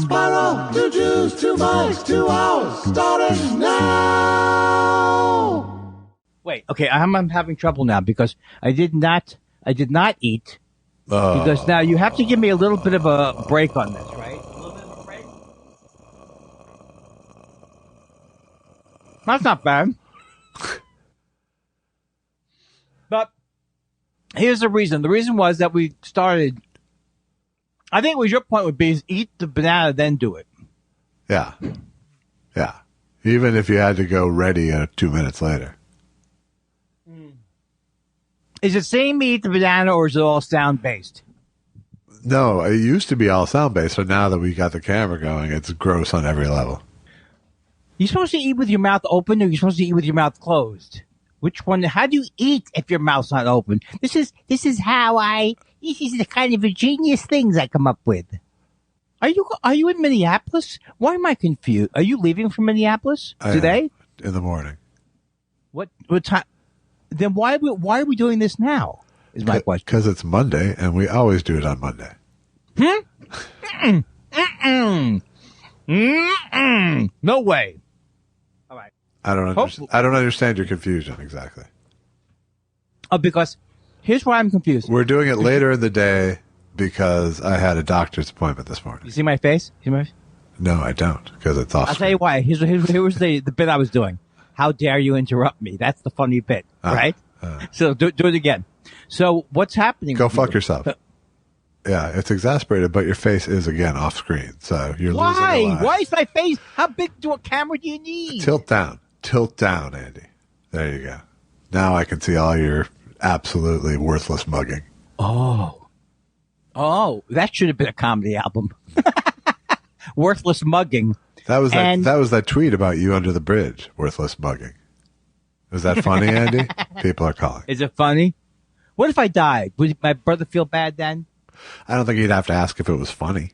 Spiral, 2 Jews, 2 mics, 2 hours, starting now. Wait, okay, I'm having trouble now because I did not eat. Because now you have to give me a little bit of a break on this, right? A little bit of a break? That's not bad. But here's the reason. The reason was that we started, I think your point would be is eat the banana, then do it. Yeah. Yeah. Even if you had to go ready 2 minutes later. Is it saying me eat the banana or is it all sound-based? No, it used to be all sound-based, so now that we got the camera going, it's gross on every level. You're supposed to eat with your mouth open or you're supposed to eat with your mouth closed? Which one? How do you eat if your mouth's not open? This is the kind of ingenious things I come up with. Are you in Minneapolis? Why am I confused? Are you leaving from Minneapolis today? In the morning. What time? Then why are we doing this now? Is my question. Because it's Monday, and we always do it on Monday. No way. All right. I don't understand your confusion exactly. Oh, because here's why I'm confused. We're doing it later in the day because I had a doctor's appointment this morning. You see my face? No, I don't, because it's off. I'll tell you why. Here was the bit I was doing. How dare you interrupt me? That's the funny bit, right? So do it again. So what's happening? Go fuck yourself. Yeah, it's exasperated, but your face is again off screen, so you're losing a lot. Why is my face? How big a camera do you need? Tilt down, Andy. There you go. Now I can see all your absolutely worthless mugging. Oh, that should have been a comedy album. Worthless mugging. That was that tweet about you under the bridge. Worthless mugging. Is that funny, Andy? People are calling. Is it funny? What if I died? Would my brother feel bad then? I don't think he'd have to ask if it was funny.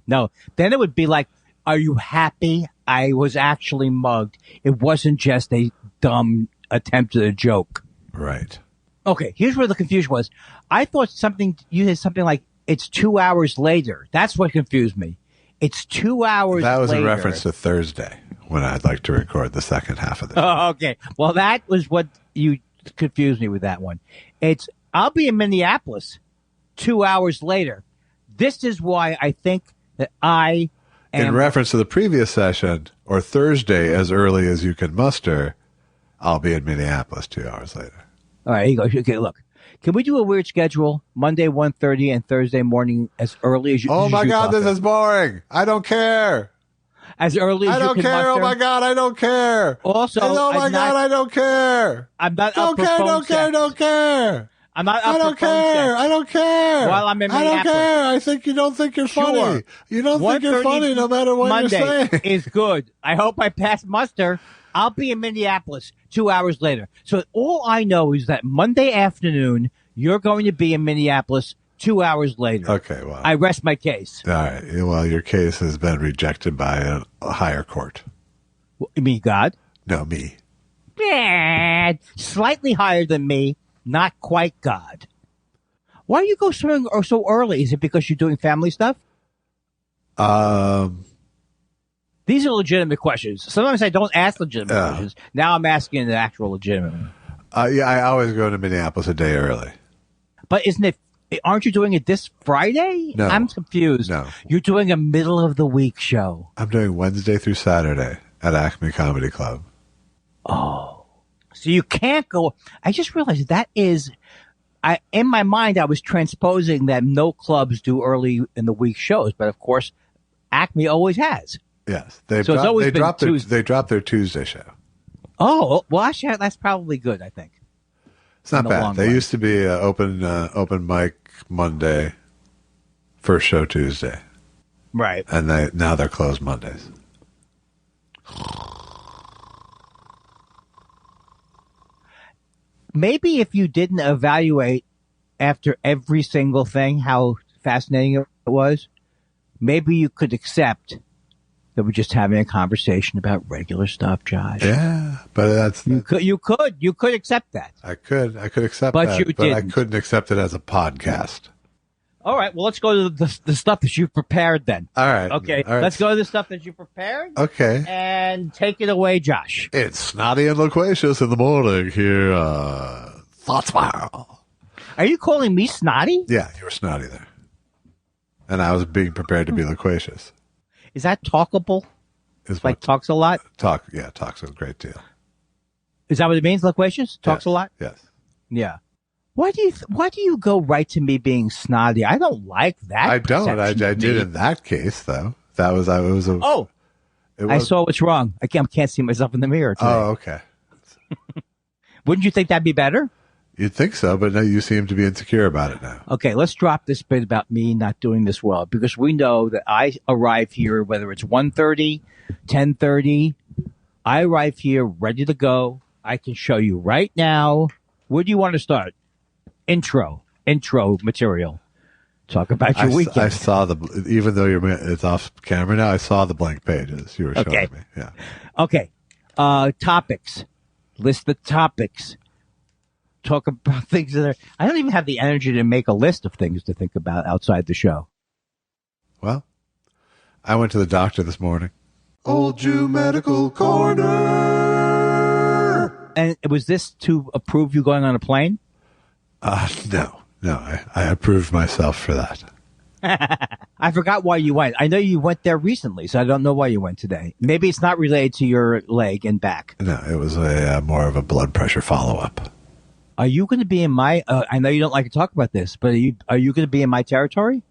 No. Then it would be like, are you happy? I was actually mugged. It wasn't just a dumb attempt at a joke. Right. Okay, here's where the confusion was. I thought you had something like, it's 2 hours later. That's what confused me. It's 2 hours later. That was a reference to Thursday, when I'd like to record the second half of this. Oh, okay. Well, that was what you confused me with that one. I'll be in Minneapolis 2 hours later. This is why I think that I am... In reference to the previous session, or Thursday as early as you can muster, I'll be in Minneapolis 2 hours later. All right, here you go. Okay, look. Can we do a weird schedule? Monday 1:30 and Thursday morning as early as you can. Oh, my God, this is boring. I don't care. As early as you can. I don't care. Oh, my God, I don't care. Also, oh, my God, I don't care. I'm not up for phone sex. Don't care. I'm not up for phone sex. I don't care. While I'm in Minneapolis. I don't care. I think you don't think you're funny. Sure. You don't think you're funny no matter what Monday you're saying. Is good. I hope I pass muster. I'll be in Minneapolis 2 hours later. So all I know is that Monday afternoon, you're going to be in Minneapolis 2 hours later. Okay, well. I rest my case. All right. Well, your case has been rejected by a higher court. You mean God? No, me. Yeah, slightly higher than me, not quite God. Why do you go so early? Is it because you're doing family stuff? These are legitimate questions. Sometimes I don't ask legitimate questions. Now I'm asking an actual legitimate one. Yeah, I always go to Minneapolis a day early. But aren't you doing it this Friday? No. I'm confused. No. You're doing a middle of the week show. I'm doing Wednesday through Saturday at Acme Comedy Club. Oh. So you can't go. I just realized that is, in my mind, I was transposing that no clubs do early in the week shows. But of course, Acme always has. Yes. They dropped their Tuesday show. Oh, well, actually, that's probably good, I think. It's not bad. They used to be open mic Monday, first show Tuesday. Right. And now they're closed Mondays. Maybe if you didn't evaluate after every single thing how fascinating it was, maybe you could accept that we're just having a conversation about regular stuff, Josh. Yeah, but you could accept that. I could accept but that, you but didn't. I couldn't accept it as a podcast. All right, well, let's go to the stuff that you've prepared then. All right. Okay, all right. Let's go to the stuff that you prepared. Okay. And take it away, Josh. It's snotty and loquacious in the morning here. Thoughts Spiral. Are you calling me snotty? Yeah, you were snotty there. And I was being prepared to be loquacious. Is that talkable? Is like talks a lot? Talks a great deal. Is that what it means, loquacious? Talks a lot? Yes. Yeah. Why do you go right to me being snotty? I don't like that. I don't. I did in that case, though. I saw what's wrong. I can't see myself in the mirror today. Oh, okay. Wouldn't you think that'd be better? You'd think so, but no, you seem to be insecure about it now. Okay, let's drop this bit about me not doing this well, because we know that I arrive here, whether it's 1:30, 10:30, I arrive here ready to go. I can show you right now. Where do you want to start? Intro material. Talk about your weekend. I saw even though it's off camera now, I saw the blank pages you were showing me. Yeah. Okay. Topics. List the topics. Talk about things that are. I don't even have the energy to make a list of things to think about outside the show. Well, I went to the doctor this morning. Old Jew Medical Corner. And was this to approve you going on a plane? No. I approved myself for that. I forgot why you went. I know you went there recently, so I don't know why you went today. Maybe it's not related to your leg and back. No, it was more of a blood pressure follow-up. Are you going to be in my? I know you don't like to talk about this, but are you going to be in my territory?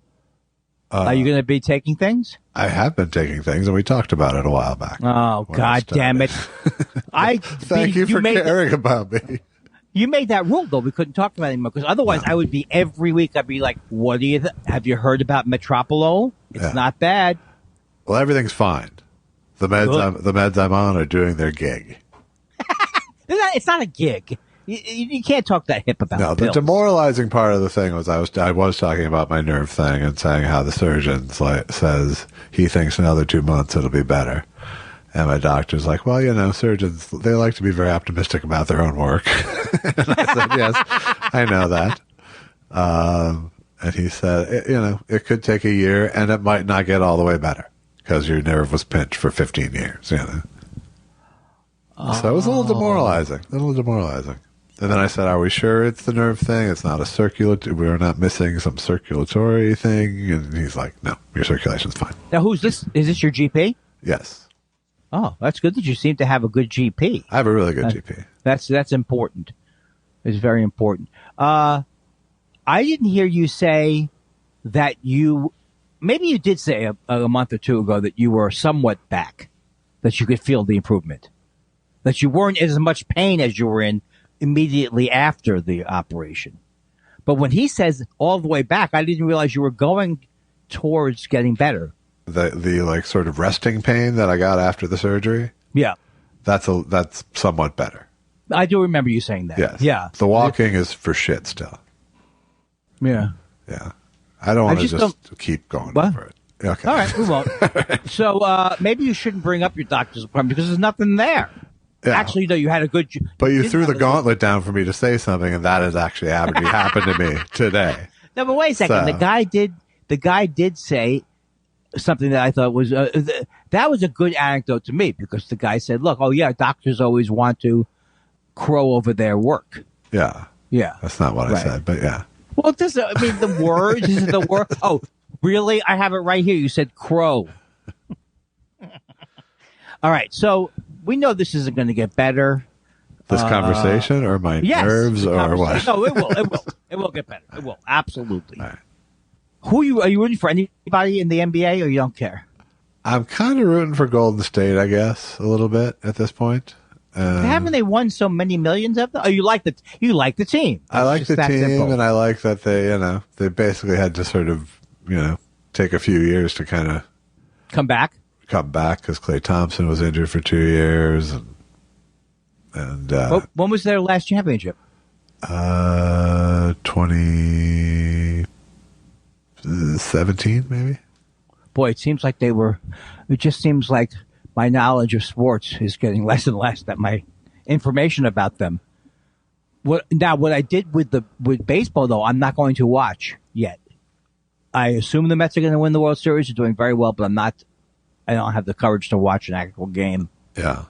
Are you going to be taking things? I have been taking things, and we talked about it a while back. Oh, God damn it! Thank you for caring about me. You made that rule, though. We couldn't talk about it anymore, because otherwise I would be every week. I'd be like, "What do you? Have you heard about Metropolo? It's not bad." Well, everything's fine. The meds I'm on are doing their gig. It's not a gig. You can't talk that hip about. No, the demoralizing part of the thing was I was talking about my nerve thing and saying how the surgeon says he thinks another 2 months it'll be better, and my doctor's like, well, surgeons, they like to be very optimistic about their own work. And I said, yes, I know that. And he said, it could take a year, and it might not get all the way better because your nerve was pinched for 15 years. So it was a little demoralizing. And then I said, are we sure it's the nerve thing? It's not we're not missing some circulatory thing? And he's like, no, your circulation's fine. Now, who's this? Is this your GP? Yes. Oh, that's good that you seem to have a good GP. I have a really good GP. That's important. It's very important. I didn't hear you say that maybe you did say a month or two ago that you were somewhat back, that you could feel the improvement, that you weren't in as much pain as you were in immediately after the operation. But when he says all the way back, I didn't realize you were going towards getting better. The sort of resting pain that I got after the surgery. Yeah. That's somewhat better. I do remember you saying that. Yes. Yeah. The walking is for shit still. Yeah. Yeah. I don't want to just keep going over it. Okay. All right, we won't. So maybe you shouldn't bring up your doctor's appointment because there's nothing there. Yeah. Actually, no, you had a good... But you threw the gauntlet down for me to say something, and that has actually happened to me today. No, but wait a second. So. The guy did say something that I thought was... that was a good anecdote to me, because the guy said, look, doctors always want to crow over their work. Yeah. Yeah. That's not what I said, but yeah. Well, the words, is it the word? Oh, really? I have it right here. You said crow. All right. So we know this isn't going to get better. This conversation or my nerves or what? No, it will. It will get better. It will. Absolutely. All right. Are you rooting for anybody in the NBA, or you don't care? I'm kind of rooting for Golden State, I guess, a little bit at this point. Haven't they won so many millions of them? Oh, you like the team. I like the team, simple. And I like that they basically had to sort of, take a few years to kind of come back because Klay Thompson was injured for 2 years, and when was their last championship? 2017 maybe. boy, it just seems like my knowledge of sports is getting less and less, that my information about them. What I did with baseball, though, I'm not going to watch yet. I assume the Mets are going to win the World Series. They're doing very well, but I don't have the courage to watch an actual game. Yeah.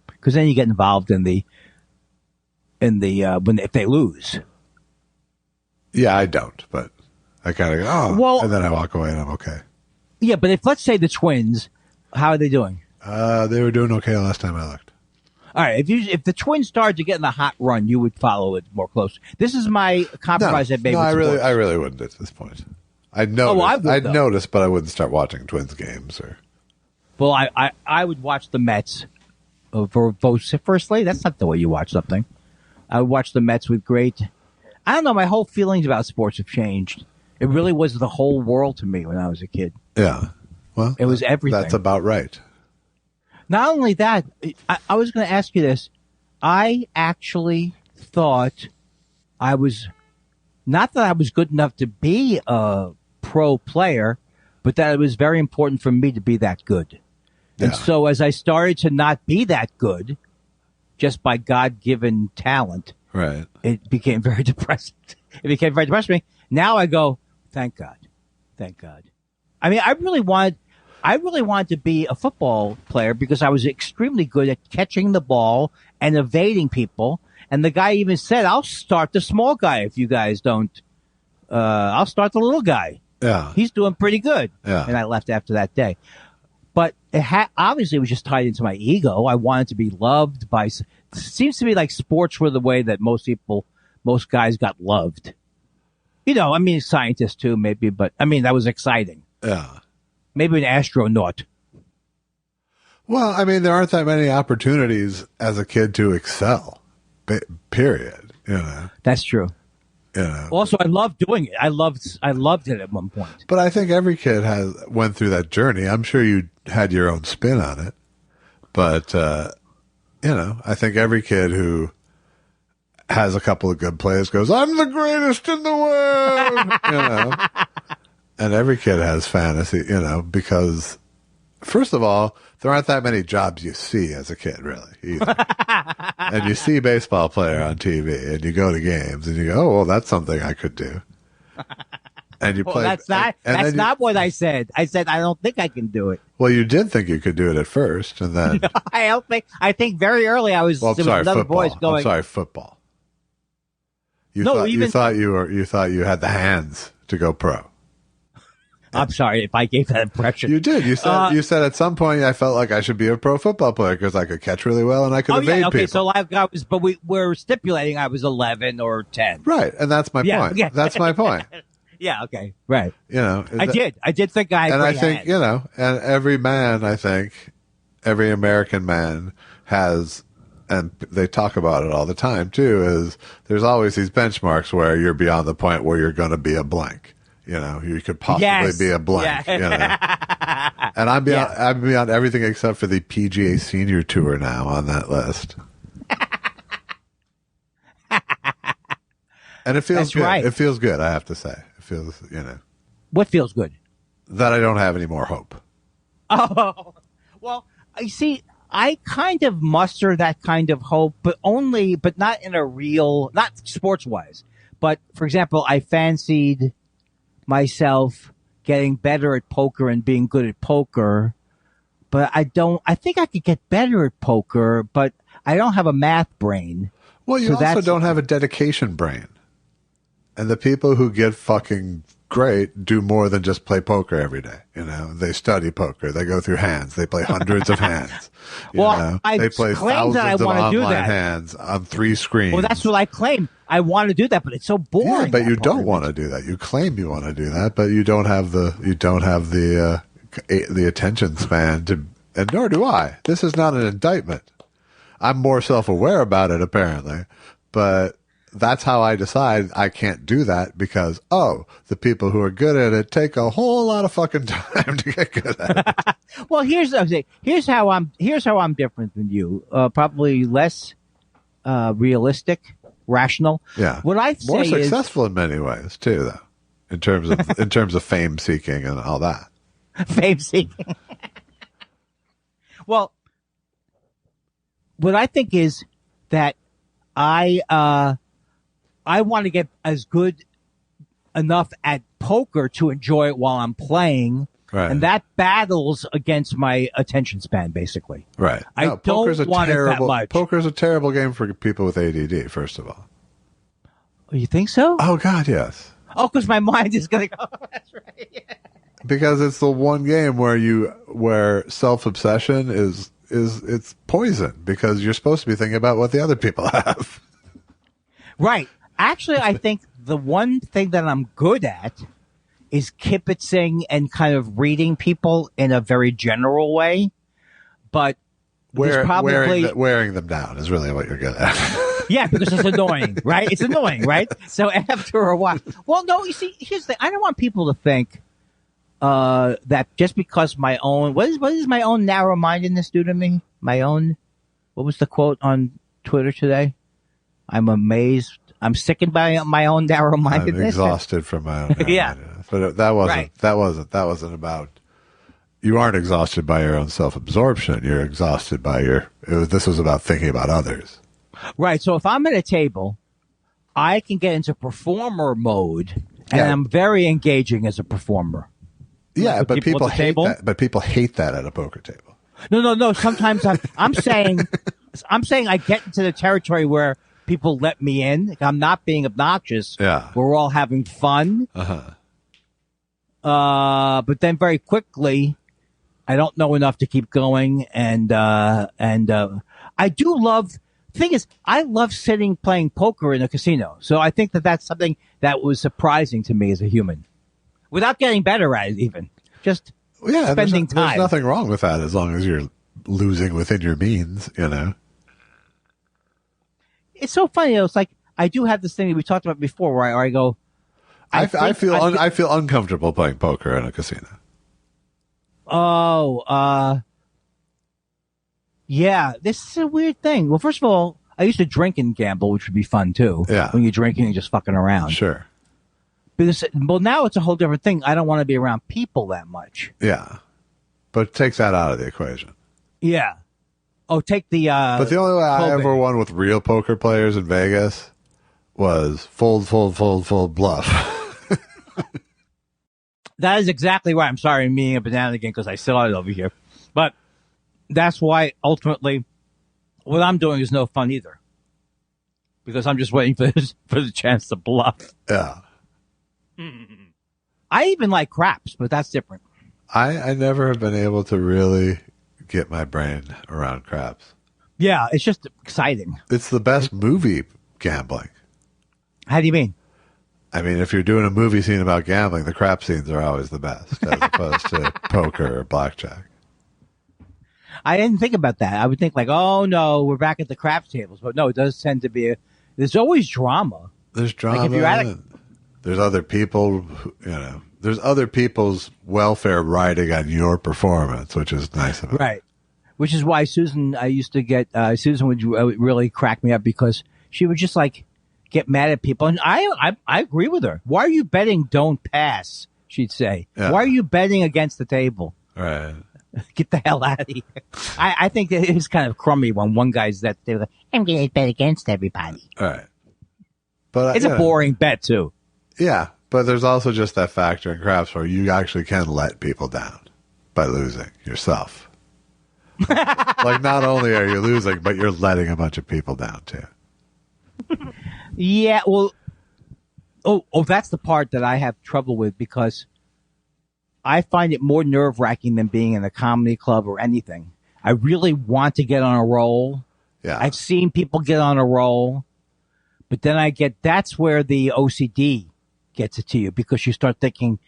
Because then you get involved in the if they lose. Yeah, I don't, but I kind of go, and then I walk away and I'm okay. Yeah, but let's say the Twins, how are they doing? They were doing okay last time I looked. All right, if the Twins started to get in a hot run, you would follow it more closely. This is my compromise I made. No, I really wouldn't at this point. I'd notice, but I wouldn't start watching Twins games or. Well, I would watch the Mets vociferously. That's not the way you watch something. I would watch the Mets with great. I don't know. My whole feelings about sports have changed. It really was the whole world to me when I was a kid. Yeah, well, it was everything. That's about right. Not only that, I was going to ask you this. I actually thought I was, not that I was good enough to be a pro player, but that it was very important for me to be that good. Yeah. And so as I started to not be that good, just by God-given talent, right, it became very depressing. It became very depressing for me. Now I go, thank God. Thank God. I mean, I really wanted to be a football player because I was extremely good at catching the ball and evading people. And the guy even said, I'll start the small guy if you guys don't. I'll start the little guy. Yeah. He's doing pretty good. Yeah. And I left after that day. But obviously it was just tied into my ego. I wanted to be loved by, it seems to me like sports were the way that most guys got loved. You know, I mean, scientists too, maybe, but I mean, that was exciting. Yeah. Maybe an astronaut. Well, I mean, there aren't that many opportunities as a kid to excel, period. You know, that's true. You know. Also, I loved doing it. I loved it at one point. But I think every kid went through that journey. I'm sure you had your own spin on it. But, you know, I think every kid who has a couple of good plays goes, I'm the greatest in the world, you know. And every kid has fantasy, you know, because first of all, there aren't that many jobs you see as a kid, really, either. And you see a baseball player on TV and you go to games and you go, oh, well, that's something I could do. And you play. That's not what I said. I said, I don't think I can do it. Well, you did think you could do it at first. And then. No, I don't think, I think very early I was, well, I'm sorry, another football. voice going. I'm sorry, football. You thought you had the hands to go pro. I'm sorry if I gave that impression. You did. You said at some point I felt like I should be a pro football player because I could catch really well and I could evade people. So but we're stipulating I was 11 or 10. Right, and that's my point. Yeah. That's my point. Yeah. Okay. Right. You know, I did think I had and I think hands. You know, and every man, I think, every American man has. And they talk about it all the time too. Is there's always these benchmarks where you're beyond the point where you're going to be a blank. You know, you could possibly be a blank. Yeah. You know? And I'm beyond everything except for the PGA Senior Tour now on that list. And it feels That's good. right. It feels good. I have to say, it feels. You know, what feels good? That I don't have any more hope. Oh, well, I see. I kind of muster that kind of hope, but not in a real, not sports wise. But for example, I fancied myself getting better at poker and being good at poker, but I think I could get better at poker, but I don't have a math brain. Well, you also don't have a dedication brain. And the people who get fucking great do more than just play poker every day. You know, they study poker. They go through hands. They play hundreds of hands. They play thousands of online hands on 3 screens. Well, that's what I claim. I want to do that, but it's so boring. Yeah, but you don't want to do that. You claim you want to do that, but you don't have the attention span to, and nor do I. This is not an indictment. I'm more self-aware about it apparently, but that's how I decide I can't do that because, the people who are good at it take a whole lot of fucking time to get good at it. Well, here's how I'm different than you. Probably less realistic, rational. Yeah. What I say more successful in many ways too, though, in terms of fame seeking and all that. Fame seeking. Well, what I think is that I want to get as good enough at poker to enjoy it while I'm playing. Right. And that battles against my attention span, basically. Right. I don't want it that much. Poker's a terrible game for people with ADD, first of all. You think so? Oh, God, yes. Oh, because my mind is going to go, that's right. Yeah. Because it's the one game where self-obsession it's poison, because you're supposed to be thinking about what the other people have. Right. Actually, I think the one thing that I'm good at is kibitzing and kind of reading people in a very general way. But wearing them down is really what you're good at. Yeah, because it's annoying, right? It's annoying, right? So after a while, well, no, you see, here's the thing. I don't want people to think that just because my own, what is my own narrow-mindedness do to me? My own, what was the quote on Twitter today? I'm amazed. I'm sickened by my own narrow-mindedness. I'm exhausted from my own narrow-mindedness. Yeah. But that wasn't about, you aren't exhausted by your own self-absorption. You're exhausted by this was about thinking about others. Right. So if I'm at a table, I can get into performer mode, and I'm very engaging as a performer. Yeah, but people hate that. But people hate that at a poker table. No. Sometimes I'm saying I get into the territory where people let me in. I'm not being obnoxious. Yeah. We're all having fun. But then very quickly, I don't know enough to keep going. And I do love, thing is, I love playing poker in a casino. So I think that's something that was surprising to me as a human. Without getting better at it even. Just spending time. There's nothing wrong with that as long as you're losing within your means, you know. It's so funny. It's like I do have this thing that we talked about before, where I go. I feel uncomfortable playing poker in a casino. Oh, yeah. This is a weird thing. Well, first of all, I used to drink and gamble, which would be fun too. Yeah. When you're drinking and just fucking around. Sure. Well, now it's a whole different thing. I don't want to be around people that much. Yeah. But it takes that out of the equation. Yeah. Oh, take the, but the only way I ever won with real poker players in Vegas was fold, bluff. That is exactly right. I'm sorry I'm eating a banana again because I saw it over here. But that's why ultimately what I'm doing is no fun either. Because I'm just waiting for the chance to bluff. Yeah. I even like craps, but that's different. I never have been able to really get my brain around craps. Yeah, it's just exciting. It's the best movie gambling. How do you mean? I mean, if you're doing a movie scene about gambling, the crap scenes are always the best, as opposed to poker or blackjack. I didn't think about that. I would think like, oh no, we're back at the craps tables. But no, it does tend to be there's always drama. There's drama. Like if you're at there's other people, there's other people's welfare riding on your performance, which is nice of it. Right. Which is why Susan, I used to get, Susan would really crack me up because she would just like get mad at people. And I agree with her. Why are you betting don't pass? She'd say. Yeah. Why are you betting against the table? Right. Get the hell out of here. I think that it was kind of crummy when one guy's that they were like, I'm going to bet against everybody. Right. But it's a boring bet too. Yeah. But there's also just that factor in craps where you actually can let people down by losing yourself. Like not only are you losing, but you're letting a bunch of people down too. Yeah, well, that's the part that I have trouble with because I find it more nerve-wracking than being in a comedy club or anything. I really want to get on a roll. Yeah. I've seen people get on a roll, but then that's where the OCD gets it to you because you start thinking,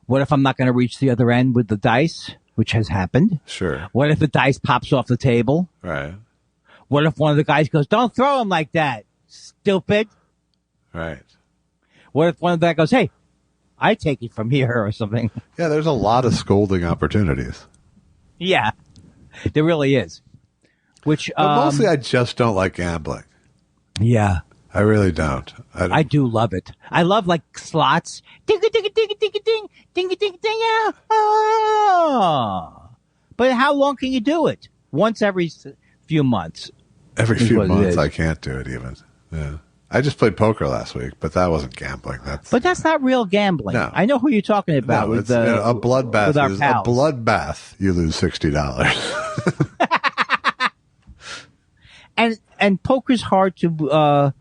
what if I'm not going to reach the other end with the dice, which has happened? Sure. What if the dice pops off the table? Right. What if one of the guys goes, don't throw him like that, stupid? Right. What if one of that goes, hey, I take it from here or something? Yeah, there's a lot of scolding opportunities. Yeah, there really is. But mostly I just don't like gambling. Yeah. I really don't. I do love it. I love like slots. Digga, digga, ding, ding, ding, ding, ding, ding, ah. But how long can you do it? Once every few months. Every few months, I can't do it even. Yeah. I just played poker last week, but that wasn't gambling. But that's not real gambling. No. I know who you're talking about. No, with a bloodbath. With our is pals. A bloodbath. You lose $60. and poker's hard to.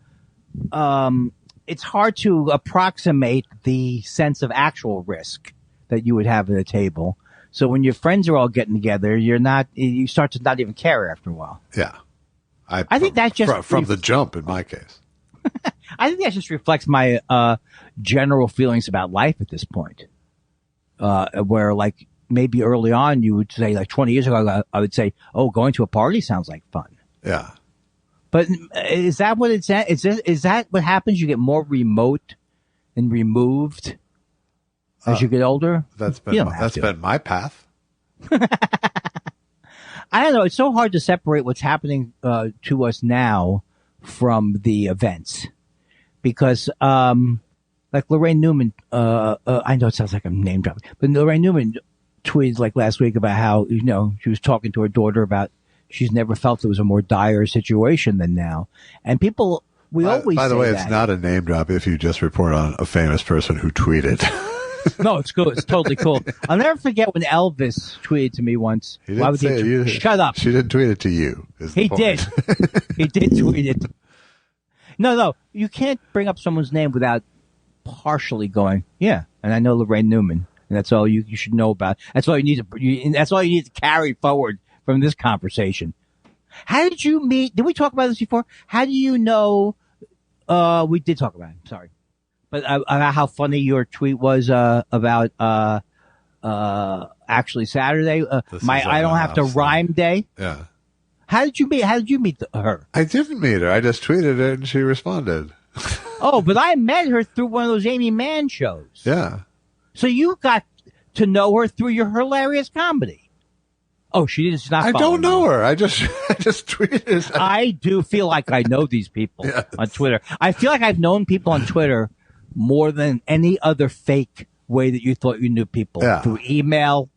It's hard to approximate the sense of actual risk that you would have at a table. So when your friends are all getting together, you start to not even care after a while. Yeah. I think that's just from the jump in my case. I think that just reflects my general feelings about life at this point. Where like maybe early on you would say, like 20 years ago, I would say, oh, going to a party sounds like fun. Yeah. But is that what it's at? Is that what happens? You get more remote and removed as you get older? That's been my path. I don't know. It's so hard to separate what's happening to us now from the events, because like Lorraine Newman, I know it sounds like I'm name dropping, but Lorraine Newman tweeted like last week about how she was talking to her daughter about she's never felt there was a more dire situation than now, and people always. By the way, it's not a name drop if you just report on a famous person who tweeted. No, it's cool. It's totally cool. I'll never forget when Elvis tweeted to me once. Why would he shut up? She didn't tweet it to you. He did. He did tweet it. No, you can't bring up someone's name without partially going, yeah. And I know Lorraine Newman, and that's all you should know about. That's all you need to. That's all you need to carry forward from this conversation. How did you meet? Did we talk about this before? How do you know? We did talk about it. Sorry. But about how funny your tweet was about actually Saturday, I don't have to rhyme day. Yeah. How did you meet her? I didn't meet her. I just tweeted it and she responded. Oh, but I met her through one of those Amy Mann shows. Yeah. So you got to know her through your hilarious comedy. Oh, she is not. I don't know her. I just tweeted. I do feel like I know these people on Twitter. I feel like I've known people on Twitter more than any other fake way that you thought you knew people through email,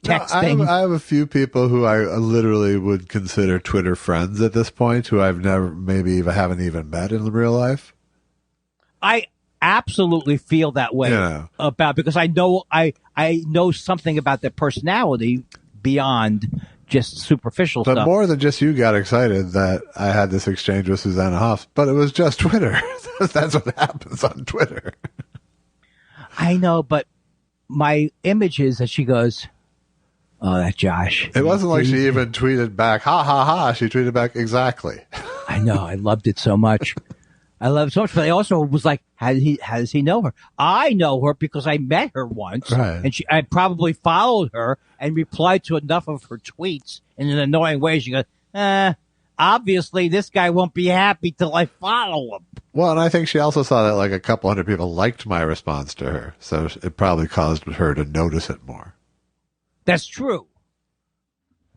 texting. No, I have a few people who I literally would consider Twitter friends at this point, who I've never, haven't even met in real life. I absolutely feel that way about, because I know something about their personality beyond just superficial stuff. But more than just you got excited that I had this exchange with Susanna Hoffs, but it was just Twitter. That's what happens on Twitter. I know, but my image is that she goes, oh, that Josh. It wasn't like she even tweeted back, ha, ha, ha. She tweeted back, exactly. I know. I loved it so much. But I also was like, how does he know her? I know her because I met her once, and I probably followed her and replied to enough of her tweets in an annoying way. She goes, obviously this guy won't be happy till I follow him. Well, and I think she also saw that like a couple hundred people liked my response to her, so it probably caused her to notice it more. That's true.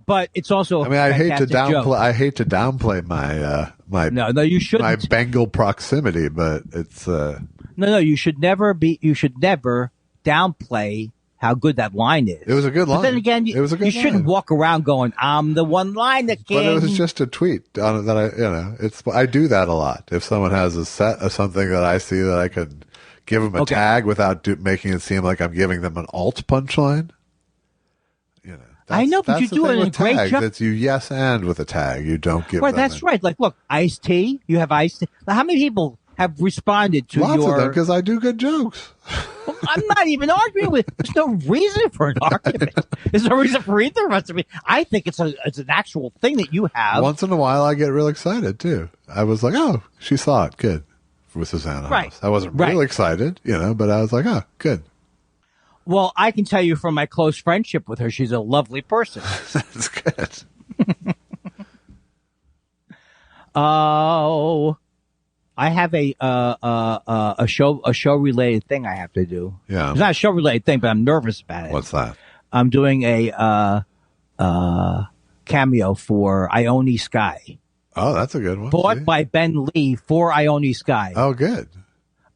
But it's also I hate to downplay my you shouldn't. My Bengal proximity, but it's you should never downplay how good that line is. It was a good line. But then again, you shouldn't walk around going, I'm the one line that can. But it was just a tweet on that I do that a lot. If someone has a set of something that I see that I could give them a tag without making it seem like I'm giving them an alt punchline. I know, but you do it in a great job. It's you yes and with a tag. You don't give them. That's right. Like, look, iced tea. You have iced tea. Now, how many people have responded to Lots of them, because I do good jokes. Well, I'm not even arguing with. There's no reason for an argument. There's no reason for either of us to be. I think it's an actual thing that you have. Once in a while, I get real excited too. I was like, oh, she saw it. Good. With Susanna House. I wasn't real excited, but I was like, oh, good. Well, I can tell you from my close friendship with her, she's a lovely person. That's good. Oh, I have a show related thing I have to do. Yeah, it's not a show related thing, but I'm nervous about it. What's that? I'm doing a cameo for Ione Sky. Oh, that's a good one. Bought by Ben Lee for Ione Sky. Oh, good.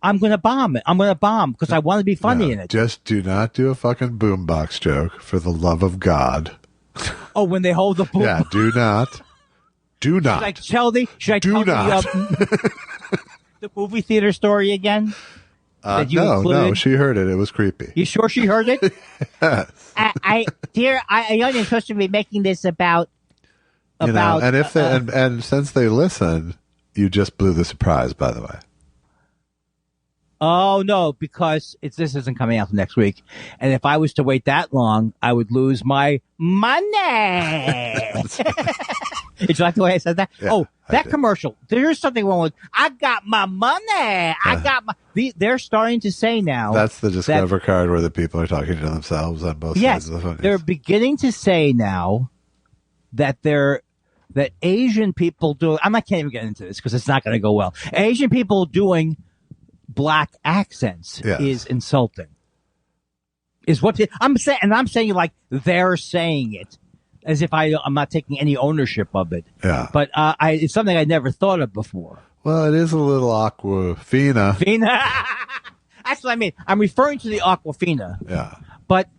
I'm going to bomb it. I'm going to bomb because I want to be funny in it. Just do not do a fucking boombox joke for the love of God. Oh, when they hold the boom. Yeah, do not. Do not. Should I tell the movie theater story again? No, she heard it. It was creepy. You sure she heard it? Yes. I know you're supposed to be making this about. And if they and since they listen, you just blew the surprise. By the way. Oh no, because this isn't coming out next week, and if I was to wait that long, I would lose my money. Did you like the way I said that? Yeah, that commercial. There's something wrong with. I got my money. I got my. They're starting to say now. That's the Discover card where the people are talking to themselves on both sides of the phone. They're beginning to say now that Asian people do. I can't even get into this because it's not going to go well. Asian people doing black accents is insulting. Is what I'm saying, and I'm saying like they're saying it. As if I'm not taking any ownership of it. Yeah. But it's something I never thought of before. Well, it is a little Aquafina. That's what I mean. I'm referring to the Aquafina. Yeah. But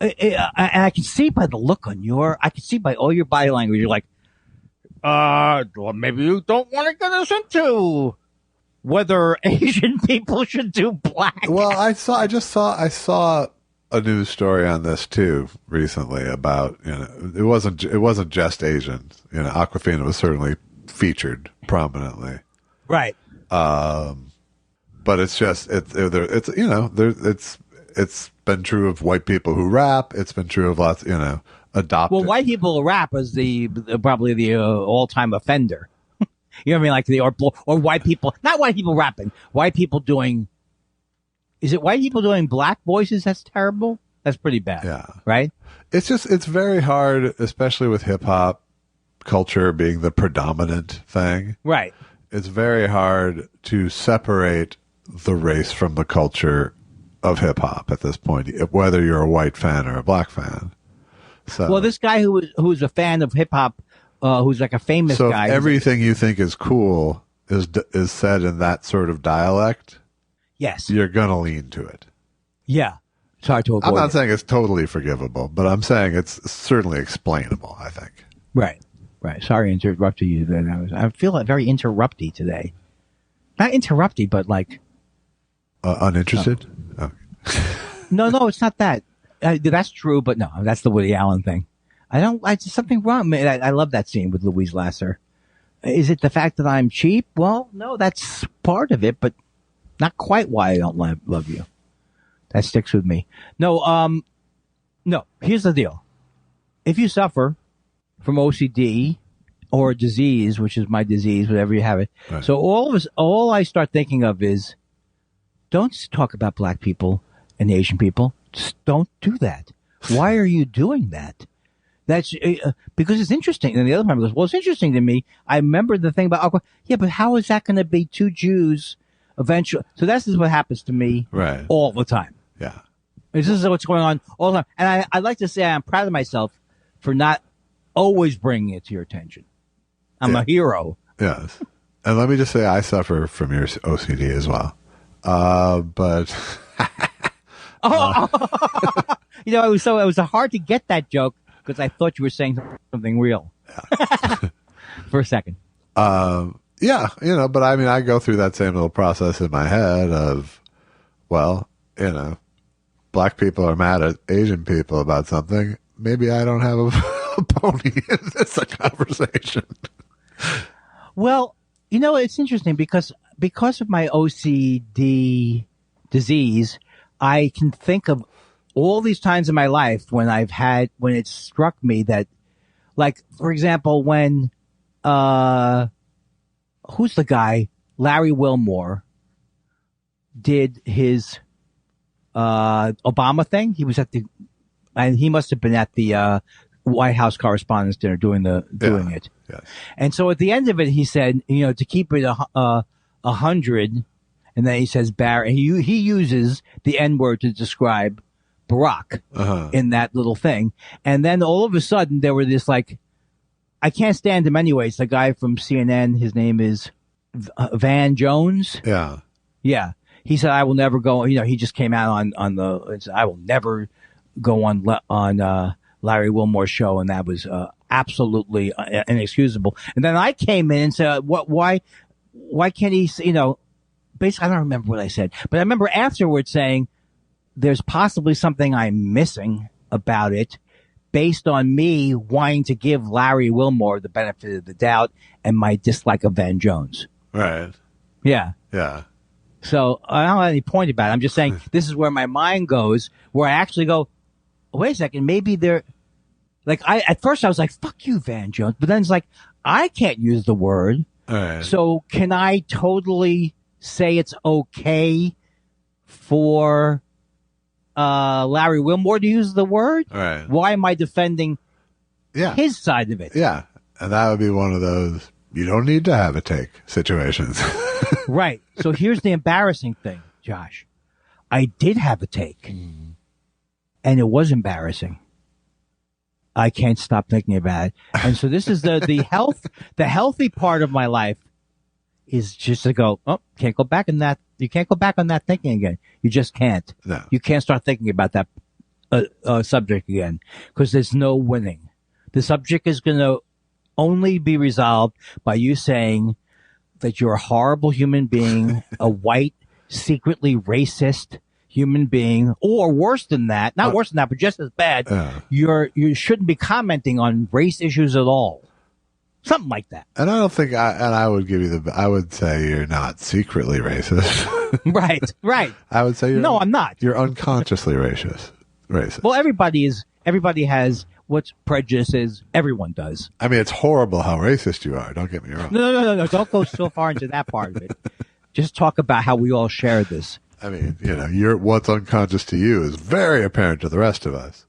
and I can see by the look on I can see by all your body language, you're like, well, maybe you don't want to get us into whether Asian people should do black. Well, I saw a news story on this too recently about, it wasn't just Asians. Aquafina was certainly featured prominently. Right. But it's just it's been true of white people who rap. It's been true of lots, adopted. Well, white people who rap is probably the all-time offender. You know what I mean? Like or white people, not white people rapping, white people doing. Is it white people doing black voices? That's terrible. That's pretty bad. Yeah. Right? It's very hard, especially with hip hop culture being the predominant thing. Right. It's very hard to separate the race from the culture of hip hop at this point, whether you're a white fan or a black fan. So, well, this guy who's a fan of hip hop, who's like a famous guy. So everything you think is cool is said in that sort of dialect. Yes. You're going to lean to it. Yeah. It's hard to avoid. I'm not saying it's totally forgivable, but I'm saying it's certainly explainable, I think. Right. Right. Sorry to interrupt you. I feel like very interrupty today. Not interrupty, but like. Uninterested? Oh. No, it's not that. That's true, but no, that's the Woody Allen thing. There's something wrong. I love that scene with Louise Lasser. Is it the fact that I'm cheap? Well, no, that's part of it, but not quite why I don't love you. That sticks with me. No, here's the deal. If you suffer from OCD or a disease, which is my disease, whatever you have it. Right. So all I start thinking of is, don't talk about black people and Asian people. Just don't do that. Why are you doing that? That's because it's interesting. And the other part goes, well, it's interesting to me. I remember the thing about Aqua. Yeah, but how is that going to be two Jews eventually? So that's just what happens to me all the time. Yeah. This is what's going on all the time. And I'd like to say I'm proud of myself for not always bringing it to your attention. I'm a hero. Yes. And let me just say I suffer from your OCD as well. But... it was hard to get that joke because I thought you were saying something real. Yeah. For a second. Yeah, but I mean, I go through that same little process in my head of, well, black people are mad at Asian people about something. Maybe I don't have a pony in this conversation. Well, it's interesting because of my OCD disease, I can think of all these times in my life when it struck me that, like, for example, when, who's the guy? Larry Wilmore did his, Obama thing. He was and he must have been at the, White House Correspondents' Dinner doing it. Yes. And so at the end of it, he said, to keep it 100, and then he says Barry. He uses the N-word to describe Barack in that little thing. And then all of a sudden, there were this like, I can't stand him anyway. It's the guy from CNN. His name is Van Jones. Yeah. Yeah. he said, I will never go, he just came out on the, I will never go on Larry Wilmore's show. And that was, absolutely inexcusable. And then I came in and said, why can't he, basically, I don't remember what I said, but I remember afterwards saying, there's possibly something I'm missing about it based on me wanting to give Larry Wilmore the benefit of the doubt and my dislike of Van Jones. Right. Yeah. Yeah. So I don't have any point about it. I'm just saying this is where my mind goes, where I actually go, wait a second, maybe they're like, at first I was like, fuck you, Van Jones. But then it's like, I can't use the word. Right. So can I totally say it's okay for Larry Wilmore to use the word? Right. Why am I defending his side of it? Yeah. And that would be one of those, you don't need to have a take situations. Right. So here's the embarrassing thing, Josh. I did have a take. And it was embarrassing. I can't stop thinking about it. And so this is the healthy part of my life is just to go, can't go back in that. You can't go back on that thinking again. You just can't. No. You can't start thinking about that subject again because there's no winning. The subject is going to only be resolved by you saying that you're a horrible human being, a white, secretly racist human being, or worse than that, not worse than that, but just as bad. You shouldn't be commenting on race issues at all. Something like that. And I don't think I would give you I would say you're not secretly racist. Right. I would say no, I'm not. You're unconsciously racist. Well, everybody has what prejudice is. Everyone does. I mean, it's horrible how racist you are. Don't get me wrong. No. Don't go so far into that part of it. Just talk about how we all share this. I mean, what's unconscious to you is very apparent to the rest of us.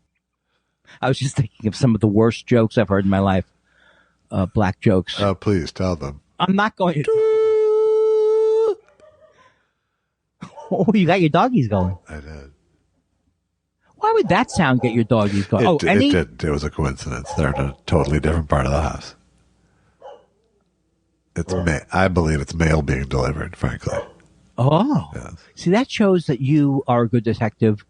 I was just thinking of some of the worst jokes I've heard in my life. Black jokes. Oh, please tell them. I'm not going to. Oh, you got your doggies going. I did. Why would that sound get your doggies going? It was a coincidence. They're in a totally different part of the house. I believe it's mail being delivered, frankly. Oh. Yes. See, that shows that you are a good detective.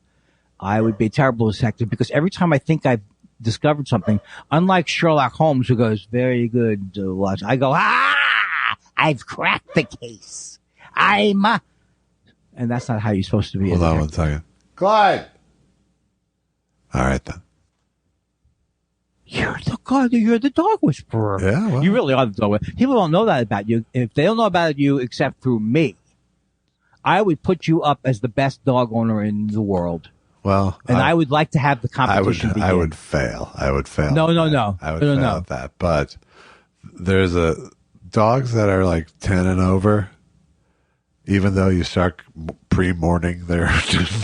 I would be a terrible detective because every time I think I've discovered something, unlike Sherlock Holmes, who goes, very good to watch, I go, I've cracked the case. And that's not how you're supposed to be. Hold on one second. Clyde! All right, then. You're the dog whisperer. Yeah, well. You really are the dog whisperer. People don't know that about you. If they don't know about you except through me, I would put you up as the best dog owner in the world. Well, and I would like to have the competition begin. I would fail. No. I would fail at that. But there's dogs that are like 10 and over, even though you start pre-mourning their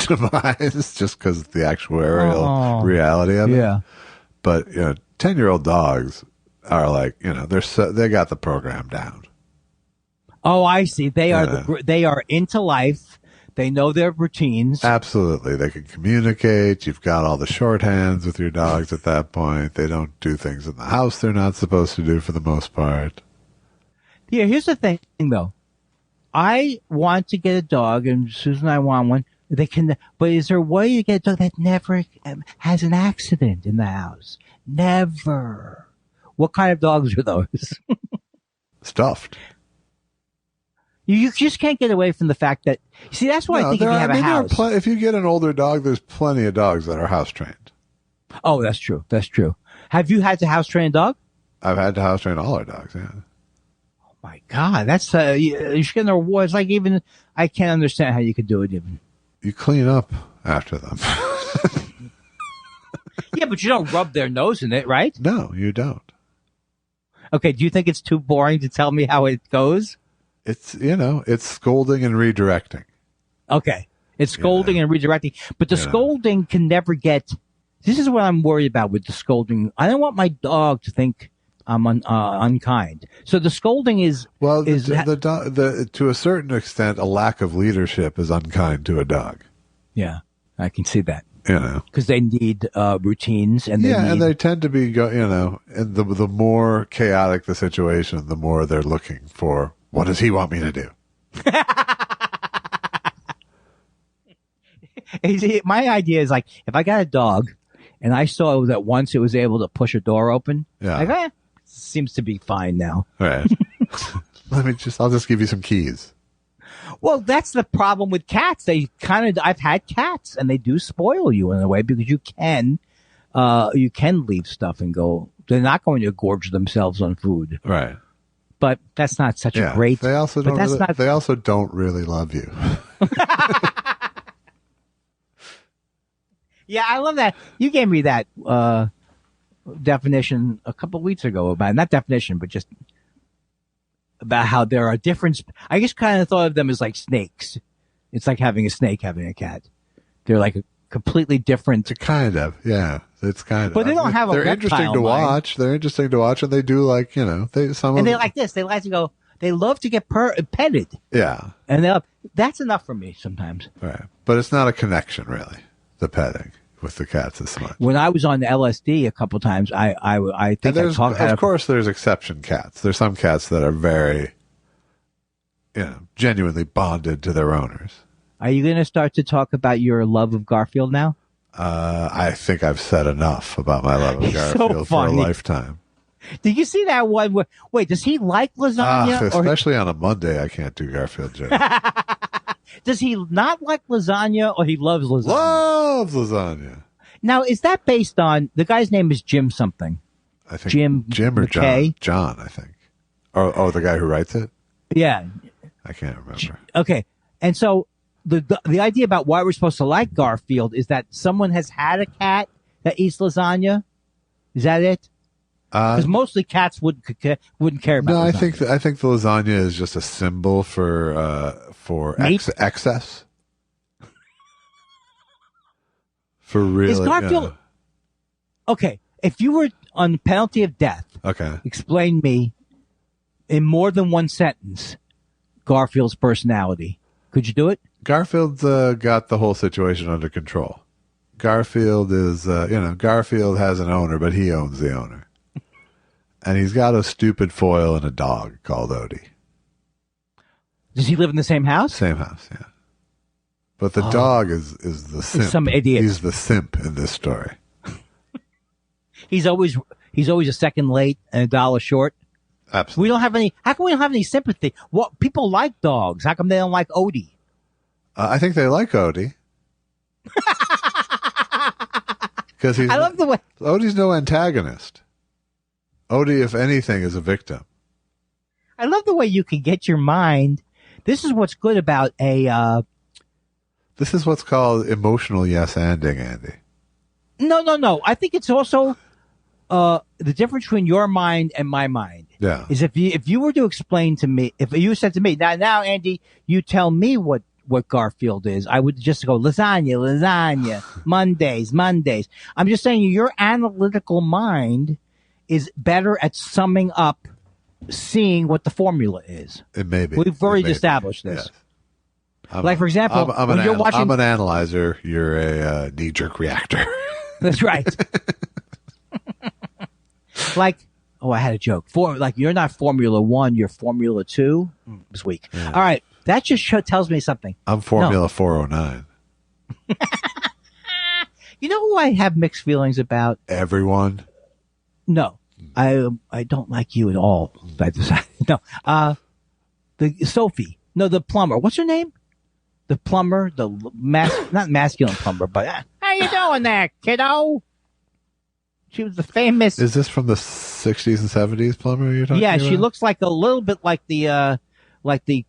demise just because of the actuarial reality of it. Yeah. But 10-year-old dogs are like, they got the program down. Oh, I see. They are into life. They know their routines. Absolutely. They can communicate. You've got all the shorthands with your dogs at that point. They don't do things in the house they're not supposed to do for the most part. Yeah, here's the thing, though. I want to get a dog, and Susan and I want one. But is there a way to get a dog that never has an accident in the house? Never. What kind of dogs are those? Stuffed. You just can't get away from the fact that, see, that's why I think if you have a house. If you get an older dog, there's plenty of dogs that are house trained. Oh, that's true. That's true. Have you had to house train a dog? I've had to house train all our dogs, yeah. Oh my God. That's, you should get an award. It's like even, I can't understand how you could do it even. You clean up after them. Yeah, but you don't rub their nose in it, right? No, you don't. Okay. Do you think it's too boring to tell me how it goes? It's, it's scolding and redirecting. Okay. It's scolding and redirecting. But the scolding can never get... This is what I'm worried about with the scolding. I don't want my dog to think I'm unkind. So the scolding is... Well, to a certain extent, a lack of leadership is unkind to a dog. Yeah, I can see that. Because they need routines. And they tend to be, and the more chaotic the situation, the more they're looking for... What does he want me to do? My idea is like, if I got a dog and I saw that once it was able to push a door open, seems to be fine now. Right. I'll just give you some keys. Well, that's the problem with cats. I've had cats and they do spoil you in a way because you can leave stuff and go. They're not going to gorge themselves on food. Right. But that's not such a great. They also don't really love you. Yeah, I love that. You gave me that definition a couple of weeks ago about, not definition, but just about how there are different. I just kind of thought of them as like snakes. It's like having a snake, having a cat. They're like a completely different. Kind of, yeah. It's kind of. But they don't have a. They're interesting to watch. They're interesting to watch, and they do like they like this. They like to go. They love to get petted. Yeah, and that's enough for me sometimes. Right, but it's not a connection really. The petting with the cats is much. When I was on the LSD a couple times, I think I talked. Of course, there's exception cats. There's some cats that are very, genuinely bonded to their owners. Are you going to start to talk about your love of Garfield now? I think I've said enough about my love of Garfield for a lifetime. Did you see that one? Wait, does he like lasagna? Especially on a Monday, I can't do Garfield jokes. Does he not like lasagna, or he loves lasagna? Loves lasagna. Now, is that based on the guy's name is Jim something? I think Jim or McKay? John, I think. Oh, the guy who writes it. Yeah, I can't remember. Okay, and so the idea about why we're supposed to like Garfield is that someone has had a cat that eats lasagna. Is that it? Because mostly cats wouldn't care about. No, lasagna. I think the lasagna is just a symbol for excess. For really, is Garfield okay? If you were on penalty of death, explain me in more than one sentence Garfield's personality. Could you do it? Garfield's got the whole situation under control. Garfield is, Garfield has an owner, but he owns the owner. And he's got a stupid foil and a dog called Odie. Does he live in the same house? Same house, yeah. But the dog is the simp. Some idiot. He's the simp in this story. He's always a second late and $1 short. Absolutely. We don't have any. How come we don't have any sympathy? What people like dogs? How come they don't like Odie? I think they like Odie. Because I love the way Odie's no antagonist. Odie, if anything, is a victim. I love the way you can get your mind. This is what's good about a. This is what's called emotional yes-anding, Andy. No. I think it's also the difference between your mind and my mind. Yeah. Is if you were to explain to me, if you said to me, now Andy, you tell me what Garfield is, I would just go lasagna, Mondays. I'm just saying your analytical mind is better at summing up, seeing what the formula is. It may be. We've already established this. Yes. Like, for example, when you're watching... I'm an analyzer. You're a knee-jerk reactor. That's right. Like, I had a joke. You're not Formula 1, you're Formula 2. It was weak. Yeah. All right. That just tells me something. I'm Formula 409. You know who I have mixed feelings about? Everyone? No. I don't like you at all. No. The Sophie. No, the plumber. What's her name? The plumber, not masculine plumber, but how you doing there, kiddo? She was the famous. Is this from the 60s and 70s plumber you're talking about? Yeah, she looks like a little bit like the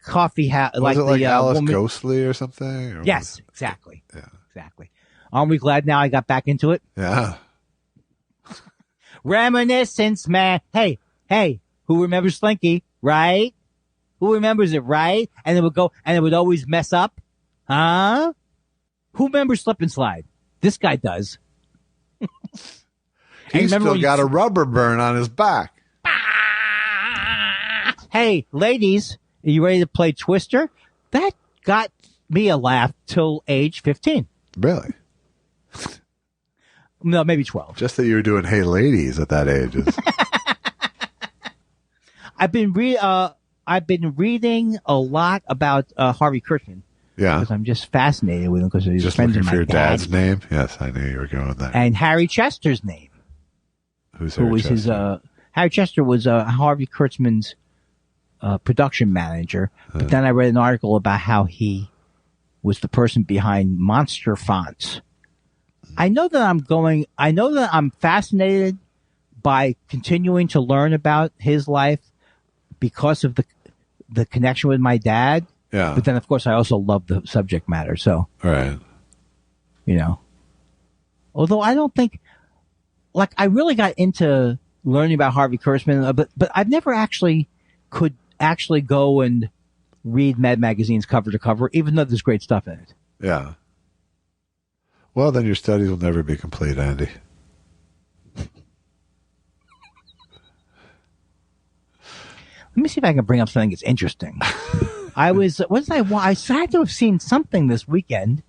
coffee house. Was it like Alice Ghostly or something? Or yes, exactly. Yeah, exactly. Aren't we glad now I got back into it? Yeah. Reminiscence, man. Hey, who remembers Slinky, right? Who remembers it, right? And it would go, and it would always mess up. Huh? Who remembers Slip and Slide? This guy does. He's still got a rubber burn on his back. Hey, ladies, are you ready to play Twister? That got me a laugh till age 15. Really? No, maybe 12. Just that you were doing Hey Ladies at that age. I've been reading a lot about Harvey Kurtzman. Yeah. Because I'm just fascinated with him because he's Just friends looking with for my your dad. dad's name? Yes, I knew you were going there. And Harry Chester's name. Who's Who Harry was Chester? Harry Chester was Harvey Kurtzman's production manager. But then I read an article about how he was the person behind Monster Fonts. I know that I'm fascinated by continuing to learn about his life because of the connection with my dad. Yeah. But then, of course, I also love the subject matter. So, Right. Although I don't think, I really got into learning about Harvey Kurtzman, but I've never could go and read Mad Magazine's cover to cover, even though there's great stuff in it. Yeah. Well, then your studies will never be complete, Andy. Let me see if I can bring up something that's interesting. I had to have seen something this weekend.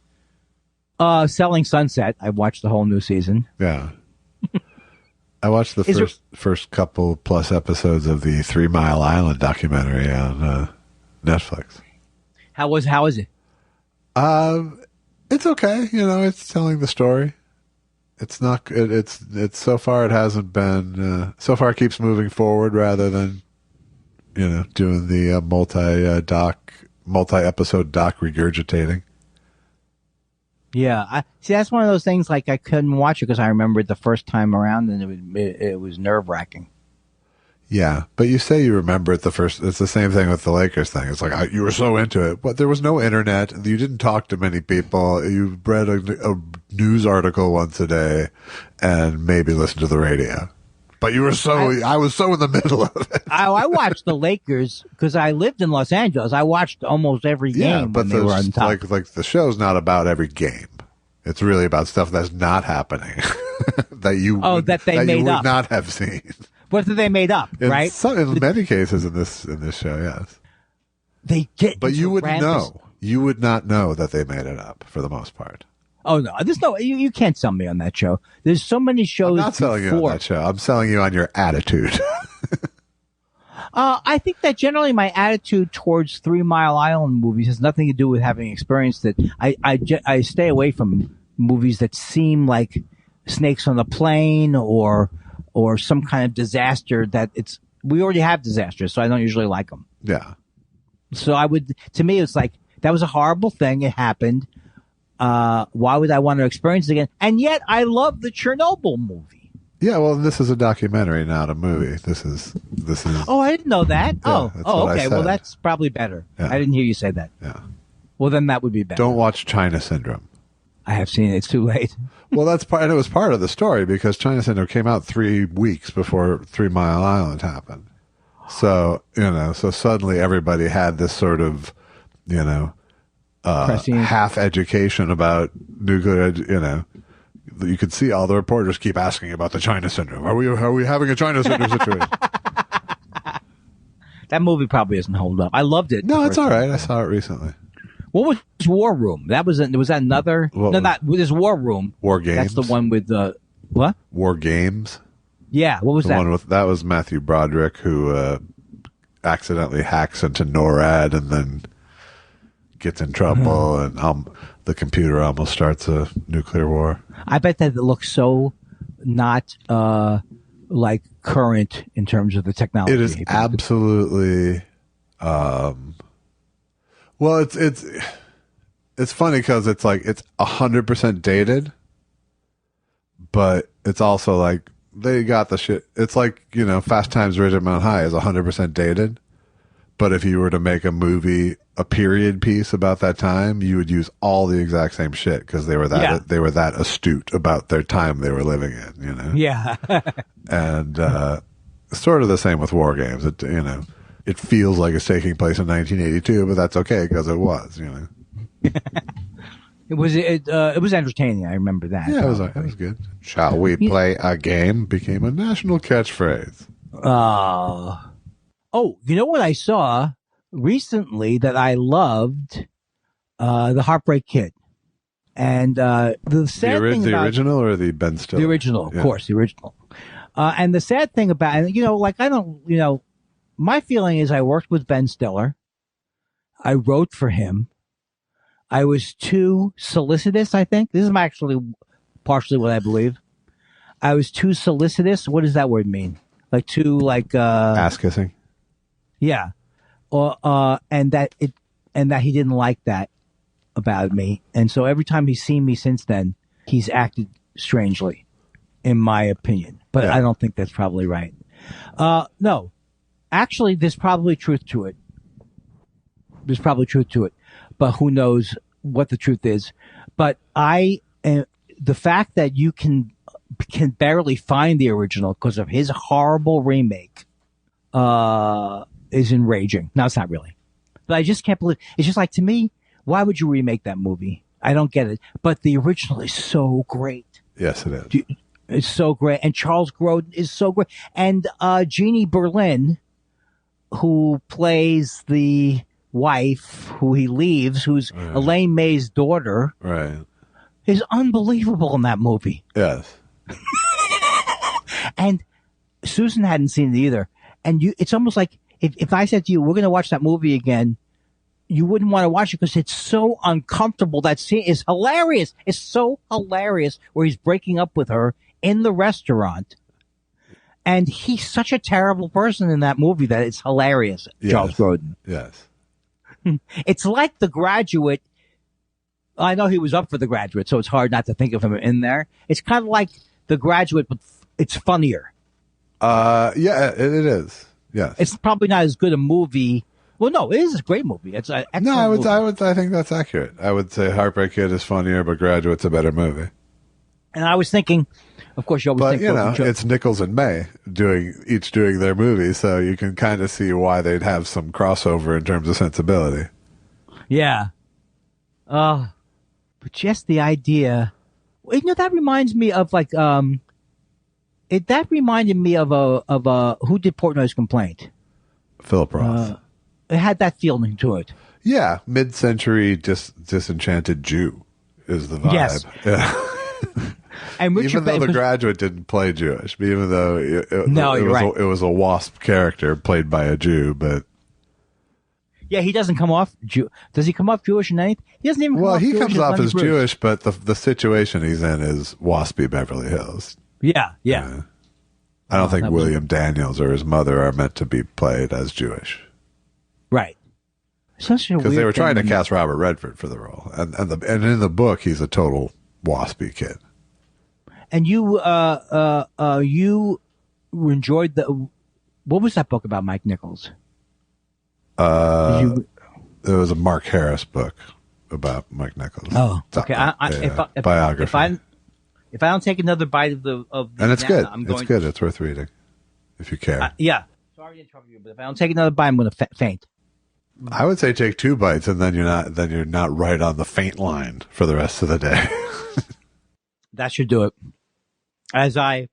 Selling Sunset. I watched the whole new season. Yeah. I watched the first couple plus episodes of the 3 Mile Island documentary on Netflix. How is it? It's okay. It's telling the story. It's not. It's so far it hasn't been. So far it keeps moving forward rather than, doing the multi-episode doc regurgitating. Yeah, that's one of those things. I couldn't watch it because I remembered the first time around, and it was nerve wracking. Yeah, but you say you remember it the first. It's the same thing with the Lakers thing. It's like you were so into it, but there was no internet. You didn't talk to many people. You read a news article once a day, and maybe listened to the radio. But you were I was so in the middle of it. I watched the Lakers because I lived in Los Angeles. I watched almost every game when they were on top. Like the show's not about every game. It's really about stuff that's not happening that they made up, not have seen. What did they made up? Right? In many cases in this show, yes. They get, but you wouldn't know. You would not know that they made it up for the most part. Oh no, you can't sell me on that show. There's so many shows. I'm not selling you on that show. I'm selling you on your attitude. I think that generally my attitude towards 3 Mile Island movies has nothing to do with having experienced it. I stay away from movies that seem like Snakes on a Plane or some kind of disaster we already have disasters, so I don't usually like them. Yeah. So to me, it's like, that was a horrible thing. It happened. Why would I want to experience it again? And yet I love the Chernobyl movie. Yeah, well, this is a documentary, not a movie. This is. Oh, I didn't know that. Yeah, okay. Well, that's probably better. Yeah. I didn't hear you say that. Yeah. Well, then that would be better. Don't watch China Syndrome. I have seen it. It's too late. Well, and it was part of the story because China Syndrome came out 3 weeks before 3 Mile Island happened. So, so suddenly everybody had this sort of, half education about nuclear, you could see all the reporters keep asking about the China Syndrome. Are we having a China Syndrome situation? That movie probably doesn't hold up. I loved it. No, it's all right. I saw it recently. What was War Room? Was that another? There's War Room. War Games. That's the one with what? War Games. Yeah, what was that? That was Matthew Broderick, who accidentally hacks into NORAD and then gets in trouble, and the computer almost starts a nuclear war. I bet that it looks so not current in terms of the technology. It is absolutely. Well, it's funny because it's 100% dated, but it's also like they got the shit. It's like, Fast Times at Ridgemont High is 100% dated, but if you were to make a movie, a period piece about that time, you would use all the exact same shit because they were that astute about their time they were living in. Yeah. And sort of the same with War Games. It feels like it's taking place in 1982, but that's okay because it was. It was entertaining. I remember that. Yeah, it was good. Shall we play a game? Became a national catchphrase. Oh, you know what I saw recently that I loved? The Heartbreak Kid. And the sad thing the about original or the Ben Stiller? The original, of course, the original. And the sad thing about it, my feeling is I worked with Ben Stiller. I wrote for him. I was too solicitous, I think. This is actually partially what I believe. I was too solicitous. What does that word mean? Like too ass kissing. Yeah. Or and that he didn't like that about me. And so every time he's seen me since then, he's acted strangely, in my opinion. But I don't think that's probably right. No. Actually, there's probably truth to it. But who knows what the truth is. But the fact that you can barely find the original because of his horrible remake is enraging. No, it's not really. But I just can't believe it's just like, to me, why would you remake that movie? I don't get it. But the original is so great. Yes, it is. It's so great. And Charles Grodin is so great. And Jeannie Berlin, who plays the wife who he leaves, who's Elaine May's daughter, is unbelievable in that movie. Yes. And Susan hadn't seen it either. And it's almost like if I said to you, we're going to watch that movie again, you wouldn't want to watch it because it's so uncomfortable. That scene is hilarious. It's so hilarious where he's breaking up with her in the restaurant. And he's such a terrible person in that movie that it's hilarious, Charles Grodin. Yes. It's like The Graduate. I know he was up for The Graduate, so it's hard not to think of him in there. It's kind of like The Graduate, but it's funnier. Yeah, it is. Yes. It's probably not as good a movie. Well, no, it is a great movie. It's an excellent movie. I think that's accurate. I would say Heartbreak Kid is funnier, but Graduate's a better movie. And I was thinking, of course, you always think, it's Nichols and May doing their movie, so you can kind of see why they'd have some crossover in terms of sensibility. Yeah. But just the idea, that reminds me of that reminded me of a who did Portnoy's Complaint? Philip Roth. It had that feeling to it. Yeah, mid-century disenchanted Jew is the vibe. Yes. Yeah. And even though The Graduate didn't play Jewish, even though it was a wasp character played by a Jew, but yeah, he doesn't come off Jew. Does he come off Jewish in anything? He doesn't even. Well, he comes off as Jewish, but the situation he's in is waspy Beverly Hills. Yeah. I don't think William Daniels or his mother are meant to be played as Jewish. Right. Because they were trying to cast Robert Redford for the role, and in the book he's a total waspy kid. And you enjoyed what was that book about Mike Nichols? It was a Mark Harris book about Mike Nichols. Oh, okay. Biography. If I don't take another bite of the and it's good. It's good. It's worth reading if you care. Yeah. Sorry to interrupt you, but if I don't take another bite, I'm going to faint. I would say take 2 bites, and then you're not right on the faint line for the rest of the day. That should do it. As I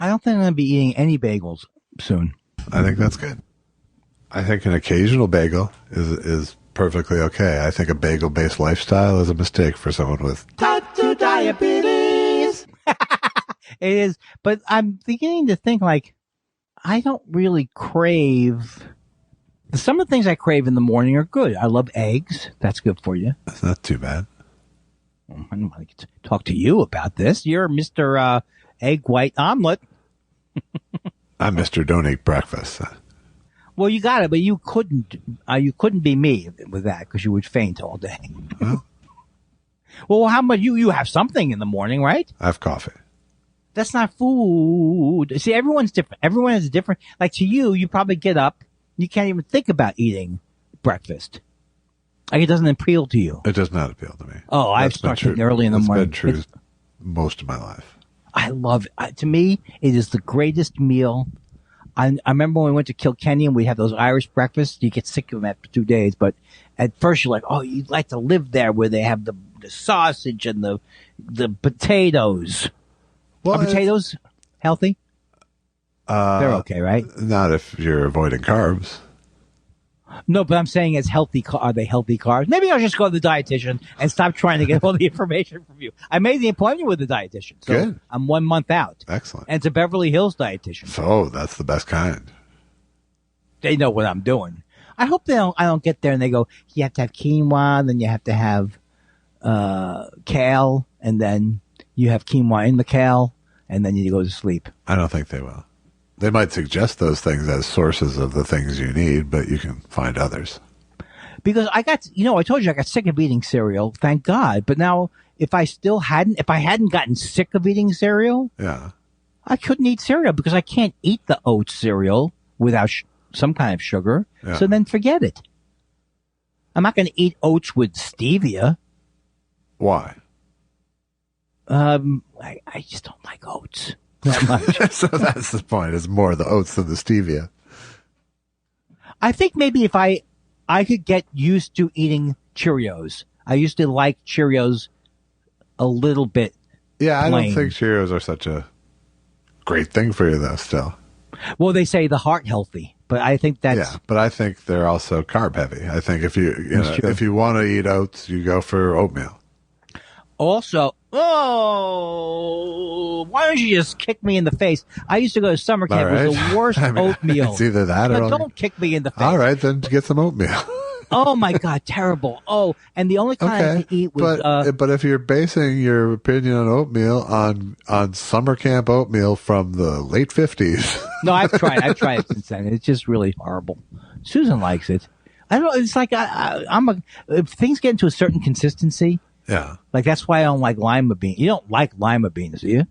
don't think I'm going to be eating any bagels soon. I think that's good. I think an occasional bagel is perfectly okay. I think a bagel-based lifestyle is a mistake for someone with type 2 diabetes. It is, but I'm beginning to think I don't really crave. Some of the things I crave in the morning are good. I love eggs. That's good for you. That's not too bad. I don't want to talk to you about this. You're Mr. Egg White Omelet. I'm Mr. Don't Eat Breakfast. Well, you got it, but you couldn't be me with that because you would faint all day. Huh? Well, how about you? You have something in the morning, right? I have coffee. That's not food. See, everyone's different. Everyone is different. Like to you, you probably get up. You can't even think about eating breakfast. It doesn't appeal to you. It does not appeal to me. Oh, I start eating early in the morning. That's been true most of my life. I love it. To me, it is the greatest meal. I remember when we went to Kilkenny and we had those Irish breakfasts. You get sick of them after 2 days, but at first you're like, oh, you'd like to live there where they have the sausage and the potatoes. Well, are potatoes healthy? They're okay, right? Not if you're avoiding carbs. No, but I'm saying as healthy. Are they healthy carbs? Maybe I'll just go to the dietitian and stop trying to get all the information from you. I made the appointment with the dietitian, so good. I'm 1 month out. Excellent. And it's a Beverly Hills dietitian. So that's the best kind. They know what I'm doing. I hope I don't get there and they go, you have to have quinoa, then you have to have kale, and then you have quinoa in the kale, and then you go to sleep. I don't think they will. They might suggest those things as sources of the things you need, but you can find others. Because I told you I got sick of eating cereal, thank God. But now, if I hadn't gotten sick of eating cereal, yeah, I couldn't eat cereal because I can't eat the oat cereal without some kind of sugar. Yeah. So then forget it. I'm not going to eat oats with stevia. Why? I just don't like oats that much. So that's the point. It's more the oats than the stevia. I think maybe if I could get used to eating Cheerios. I used to like Cheerios a little bit. Yeah, I plain. don't think Cheerios are such a great thing for you, though, still. Well, they say the heart healthy, but I think that's... Yeah, but I think they're also carb heavy. I think if you want to eat oats, you go for oatmeal. Also, why don't you just kick me in the face? I used to go to summer camp. Right. It was the worst oatmeal. It's either that or... Don't kick me in the face. All right, then get some oatmeal. Oh, my God, terrible. Oh, and the only kind I could eat was... But if you're basing your opinion on oatmeal on summer camp oatmeal from the late 50s... No, I've tried it since then. It's just really horrible. Susan likes it. I don't know. It's like if things get into a certain consistency... Yeah. Like, that's why I don't like lima beans. You don't like lima beans, do you?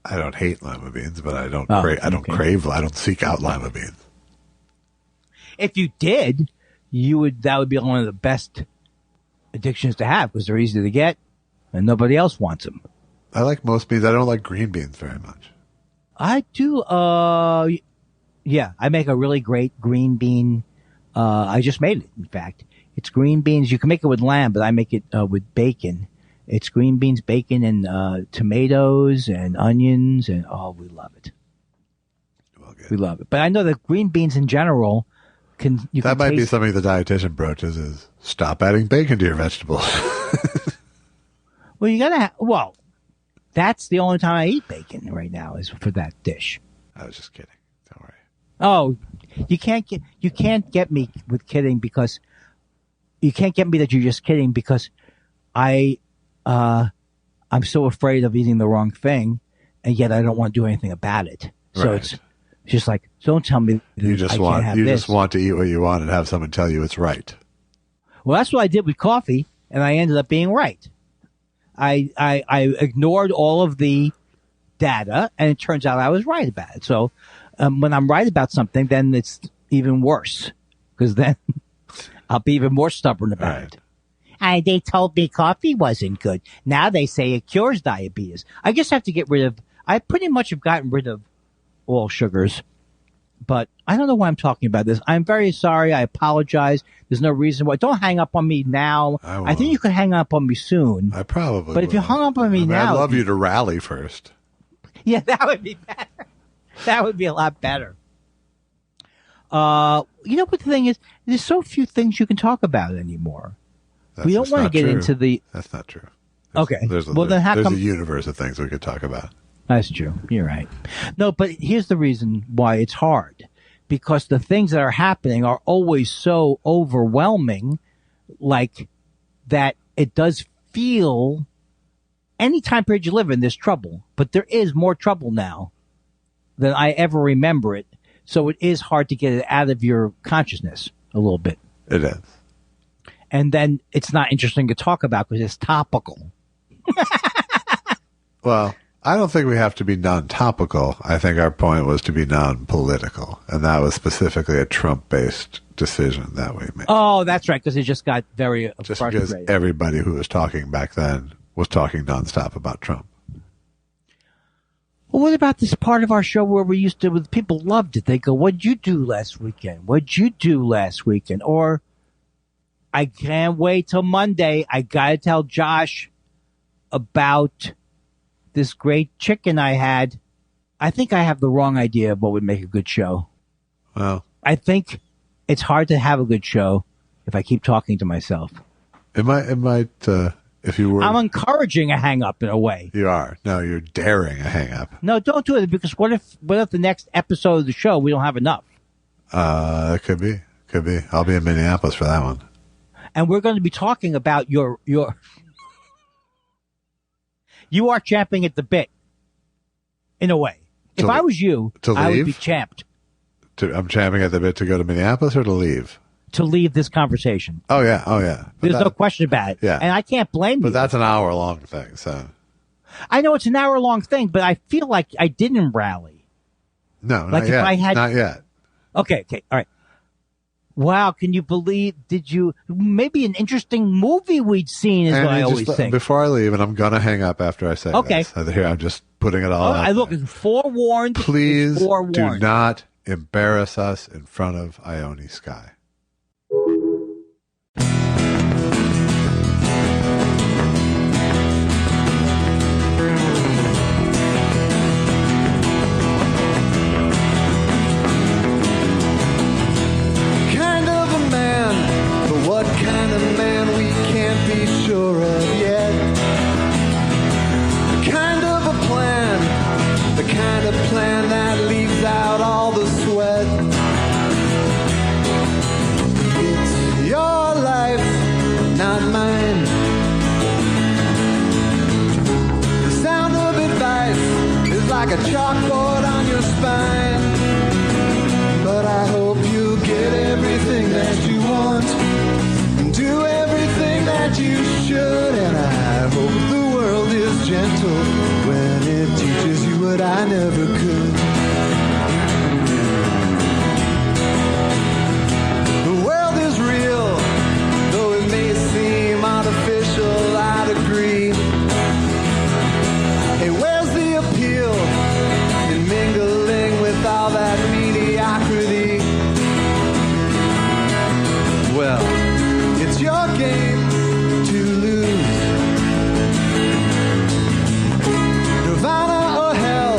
I don't hate lima beans, but I don't seek out lima beans. If you did, that would be one of the best addictions to have because they're easy to get and nobody else wants them. I like most beans. I don't like green beans very much. I do, yeah, I make a really great green bean. I just made it, in fact. It's green beans. You can make it with lamb, but I make it with bacon. It's green beans, bacon, and tomatoes and onions, and we love it. Well, we love it. But I know that green beans in general that might be something the dietitian broaches is stop adding bacon to your vegetables. Well, you gotta. That's the only time I eat bacon right now is for that dish. I was just kidding. Don't worry. Oh, you can't get me with kidding because. You can't get me that you're just kidding because I'm so afraid of eating the wrong thing, and yet I don't want to do anything about it. So it's just like, don't tell me you just want to eat what you want and have someone tell you it's right. Well, that's what I did with coffee, and I ended up being right. I ignored all of the data, and it turns out I was right about it. So when I'm right about something, then it's even worse because then. I'll be even more stubborn about it. They told me coffee wasn't good. Now they say it cures diabetes. I guess I have to get rid of... I pretty much have gotten rid of all sugars. But I don't know why I'm talking about this. I'm very sorry. I apologize. There's no reason why. Don't hang up on me now. I think you could hang up on me soon. I probably But if you hung up on me now... I'd love you to rally first. Yeah, that would be better. That would be a lot better. You know what the thing is? There's so few things you can talk about anymore. We don't want to get into the... That's not true. There's a universe of things we could talk about. That's true. You're right. No, but here's the reason why it's hard. Because the things that are happening are always so overwhelming, like that it does feel... Any time period you live in, there's trouble. But there is more trouble now than I ever remember it. So it is hard to get it out of your consciousness a little bit. It is. And then it's not interesting to talk about because it's topical. Well, I don't think we have to be non-topical. I think our point was to be non-political. And that was specifically a Trump-based decision that we made. Oh, that's right, because it just got very just frustrating. Because everybody who was talking back then was talking nonstop about Trump. Well, what about this part of our show where we used to, people loved it. They go, what'd you do last weekend? What'd you do last weekend? Or, I can't wait till Monday. I gotta tell Josh about this great chicken I had. I think I have the wrong idea of what would make a good show. Well, I think it's hard to have a good show if I keep talking to myself. It might, if you were... I'm encouraging a hang-up in a way. You are. No, you're daring a hang-up. No, don't do it, because what if the next episode of the show we don't have enough? It could be. Could be. I'll be in Minneapolis for that one. And we're going to be talking about your. You are champing at the bit, in a way. If I was you, I would be champed. I'm champing at the bit to go to Minneapolis or to leave? To leave this conversation. Oh, yeah. But there's no question about it. Yeah. And I can't blame you. But that's an hour-long thing, so. I know it's an hour-long thing, but I feel like I didn't rally. No, like not if yet. Not yet. Okay, all right. Wow, can you believe, maybe an interesting movie we'd seen is what I always think. Before I leave, and I'm going to hang up after I say this. Here, I'm just putting it all out. Look, it's forewarned. Please forewarned. Do not embarrass us in front of Ione Sky. What kind of man we can't be sure of yet? The kind of a plan, the kind of plan that leaves out all the sweat. It's your life, not mine. The sound of advice is like a chalkboard on your spine. But I hope you get everything that you want. Do everything that you should, and I hope the world is gentle when it teaches you what I never could. The world is real, though it may seem artificial, I'd agree. Hey, where's the appeal in mingling with all that mediocrity? Well, it's your game to lose. Nirvana or hell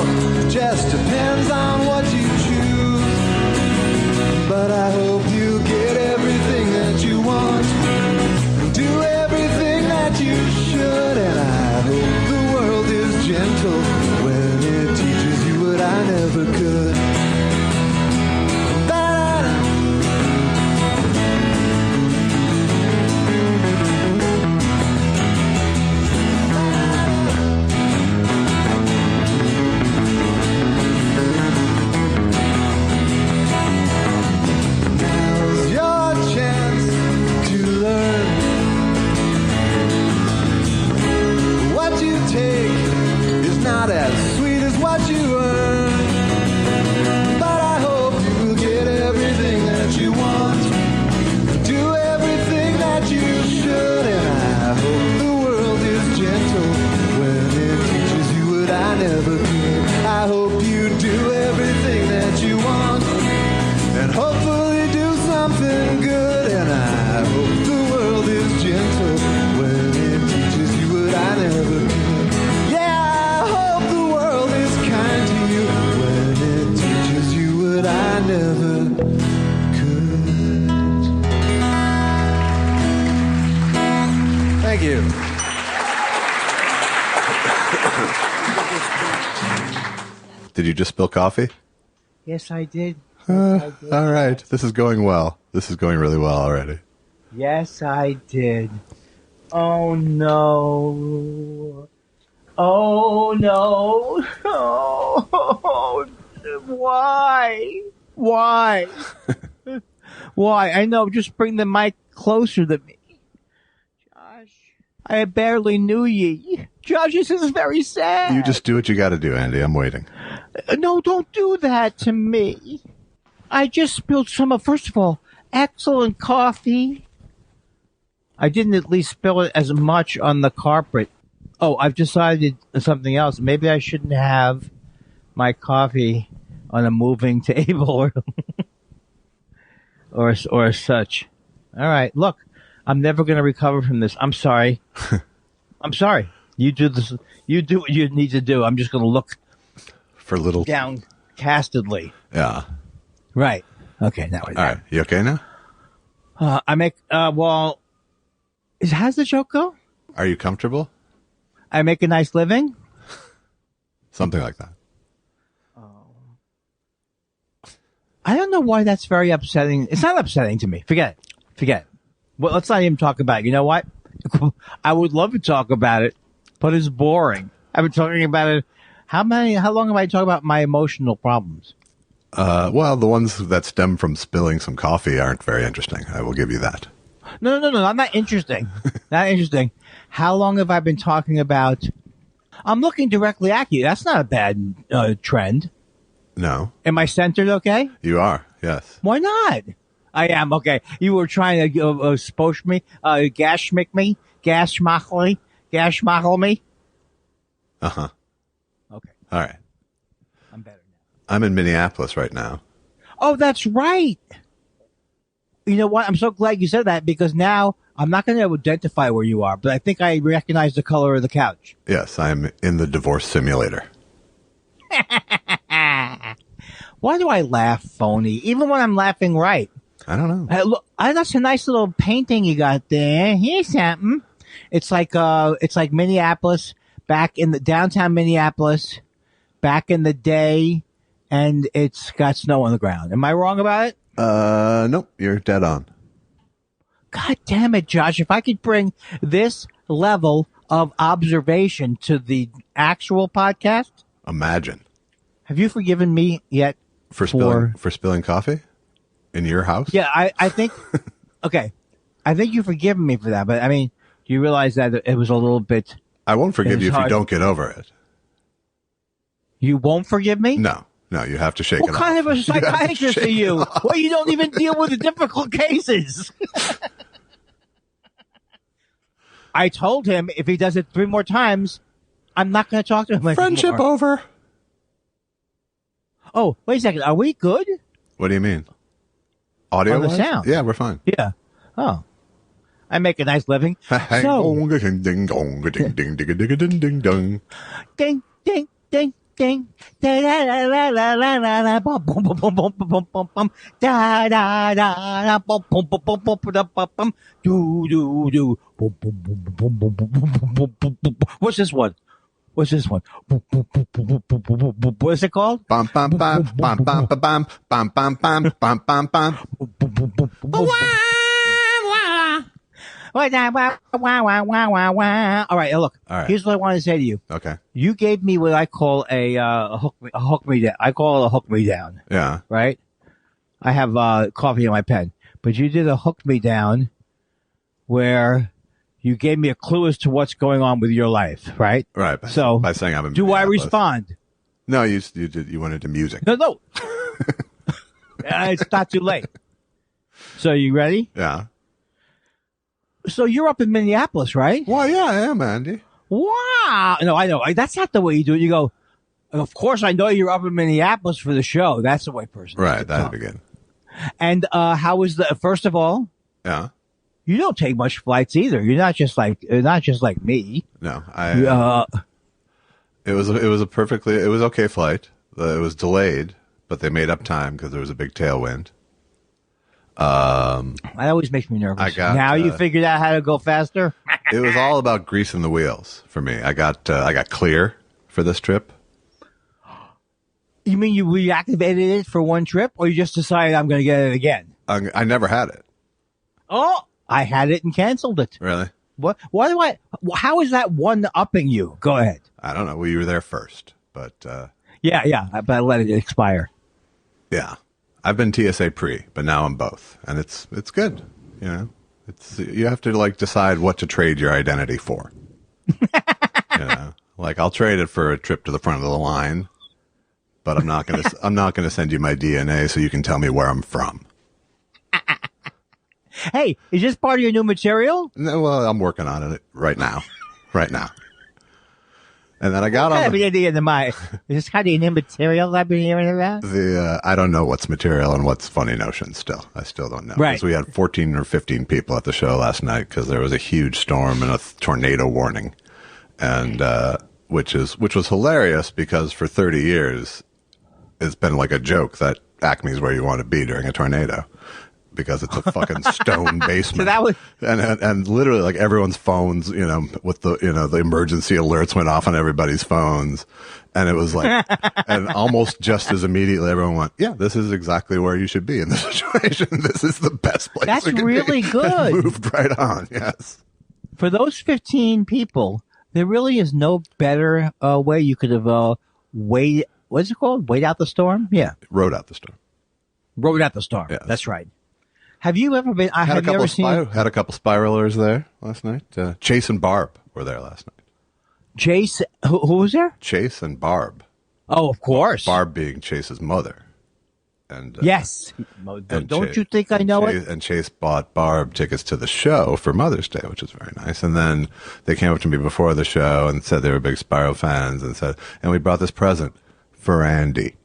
just depends on what you choose. But I hope you get everything that you want. Do everything that you should. And I hope the world is gentle when it teaches you what I never could. Not as sweet as what you earn, but I hope you get everything that you want. Do everything that you should, and I hope the world is gentle when it teaches you what I never could. I hope you do everything that you want, and hopefully do something good. And I hope the world is gentle when it teaches you what I never could. I never could. Thank you. Did you just spill coffee? Yes, I did. All right. This is going well. This is going really well already. Yes, I did. Oh, no. Oh, no. Oh, why? Why? Why? I know. Just bring the mic closer to me. Josh, I barely knew ye. Josh, this is very sad. You just do what you got to do, Andy. I'm waiting. No, don't do that to me. I just spilled some of, first of all, excellent coffee. I didn't at least spill it as much on the carpet. Oh, I've decided something else. Maybe I shouldn't have my coffee on a moving table or such. All right, look, I'm never going to recover from this. I'm sorry. I'm sorry. You do this. You do what you need to do. I'm just going to look for little downcastedly. Yeah. Right. Okay. Now. All right. You okay now? I make. Well, how's the joke go? Are you comfortable? I make a nice living. I don't know why that's very upsetting. It's not upsetting to me. Forget it. Well, let's not even talk about it. You know what? I would love to talk about it, but it's boring. I've been talking about it. How long have I talked about my emotional problems? Well, the ones that stem from spilling some coffee aren't very interesting. I will give you that. No. I'm not interesting. Not interesting. How long have I been talking about? I'm looking directly at you. That's not a bad trend. No. Am I centered okay? You are, yes. Why not? I am, okay. You were trying to sposh me, gashmick me, gashmachel me. Uh-huh. Okay. All right. I'm better now. I'm in Minneapolis right now. Oh, that's right. You know what? I'm so glad you said that because now I'm not going to identify where you are, but I think I recognize the color of the couch. Yes, I'm in the divorce simulator. Why do I laugh phony, even when I'm laughing right? I don't know. Look, that's a nice little painting you got there. Here's something. It's like Minneapolis, back in the downtown Minneapolis, back in the day, and it's got snow on the ground. Am I wrong about it? Nope, you're dead on. God damn it, Josh. If I could bring this level of observation to the actual podcast. Imagine. Have you forgiven me yet? For spilling coffee? In your house? Yeah, I think, okay. I think you've forgiven me for that, but I mean, do you realize that it was a little bit. I won't forgive you if you hard. don't get over it. You won't forgive me? No, you have to shake it off. What kind of a psychiatrist are you? Well, you don't even deal with the difficult cases. I told him if he does it 3 more times, I'm not going to talk to him anymore. Friendship over. Oh, wait a second. Are we good? What do you mean? Audio on the sound? Yeah, we're fine. Yeah. Oh. I make a nice living. Ding, ding, dong, ding, ding, ding, ding, ding, ding, dong. Ding, ding, ding, ding. Da da da da da da da bum bum bum bum bum bum bum bum da da da da bum bum bum bum bum bum bum do do do bum bum bum bum bum bum bum bum bum. What's this one? What is it called? Bum bum bum bum bum bum bum bum bum bum bum bum. All right, look. All right. Here's what I want to say to you. Okay. You gave me what I call a hook me down. I call it a hook me down. Yeah. Right? I have coffee in my pen, but you did a hook me down where you gave me a clue as to what's going on with your life, right? Right. So by saying I'm in do I respond? No, you did. You went into music. No. It's not too late. So you ready? Yeah. So you're up in Minneapolis, right? Well, yeah, I am, Andy. Wow. No, I know. That's not the way you do it. You go, of course, I know you're up in Minneapolis for the show. That's the way person. Right. That'd be good. And how was first of all? Yeah. You don't take much flights either. You're not just like me. No, it was okay flight. It was delayed, but they made up time because there was a big tailwind. That always makes me nervous. Now you figured out how to go faster. It was all about greasing the wheels for me. I got clear for this trip. You mean you reactivated it for one trip, or you just decided I'm going to get it again? I never had it. Oh, I had it and canceled it. Really? What? Why do how is that one upping you? Go ahead. I don't know. Well, you were there first, but yeah, but I let it expire. Yeah, I've been TSA pre, but now I'm both, and it's good. You know, you have to like decide what to trade your identity for. You know, like I'll trade it for a trip to the front of the line, but I'm not gonna send you my DNA so you can tell me where I'm from. Hey, is this part of your new material? No, well, I'm working on it right now. And then I got on is this kind of new material I've been hearing about? I don't know what's material and what's funny notions still. I still don't know. Right. Because we had 14 or 15 people at the show last night because there was a huge storm and a tornado warning. And, which was hilarious because for 30 years, it's been like a joke that Acme's where you want to be during a tornado. because it's a fucking stone basement. So that was and literally like everyone's phones, with the emergency alerts went off on everybody's phones. And it was like, and almost just as immediately everyone went, yeah, this is exactly where you should be in this situation. This is the best place. That's it could really be. good. And moved right on. Yes. For those 15 people, there really is no better way you could have waited. What's it called? Wait out the storm? Yeah. Rode out the storm. Rode out the storm. Yes. That's right. Have you ever been? Have you ever seen? Had a couple spiralers there last night. Chase and Barb were there last night. Chase, who was there? Chase and Barb. Oh, of course. Barb being Chase's mother. And yes. Don't you think I know it? And Chase bought Barb tickets to the show for Mother's Day, which is very nice. And then they came up to me before the show and said they were big Spiral fans and said, and we brought this present for Andy.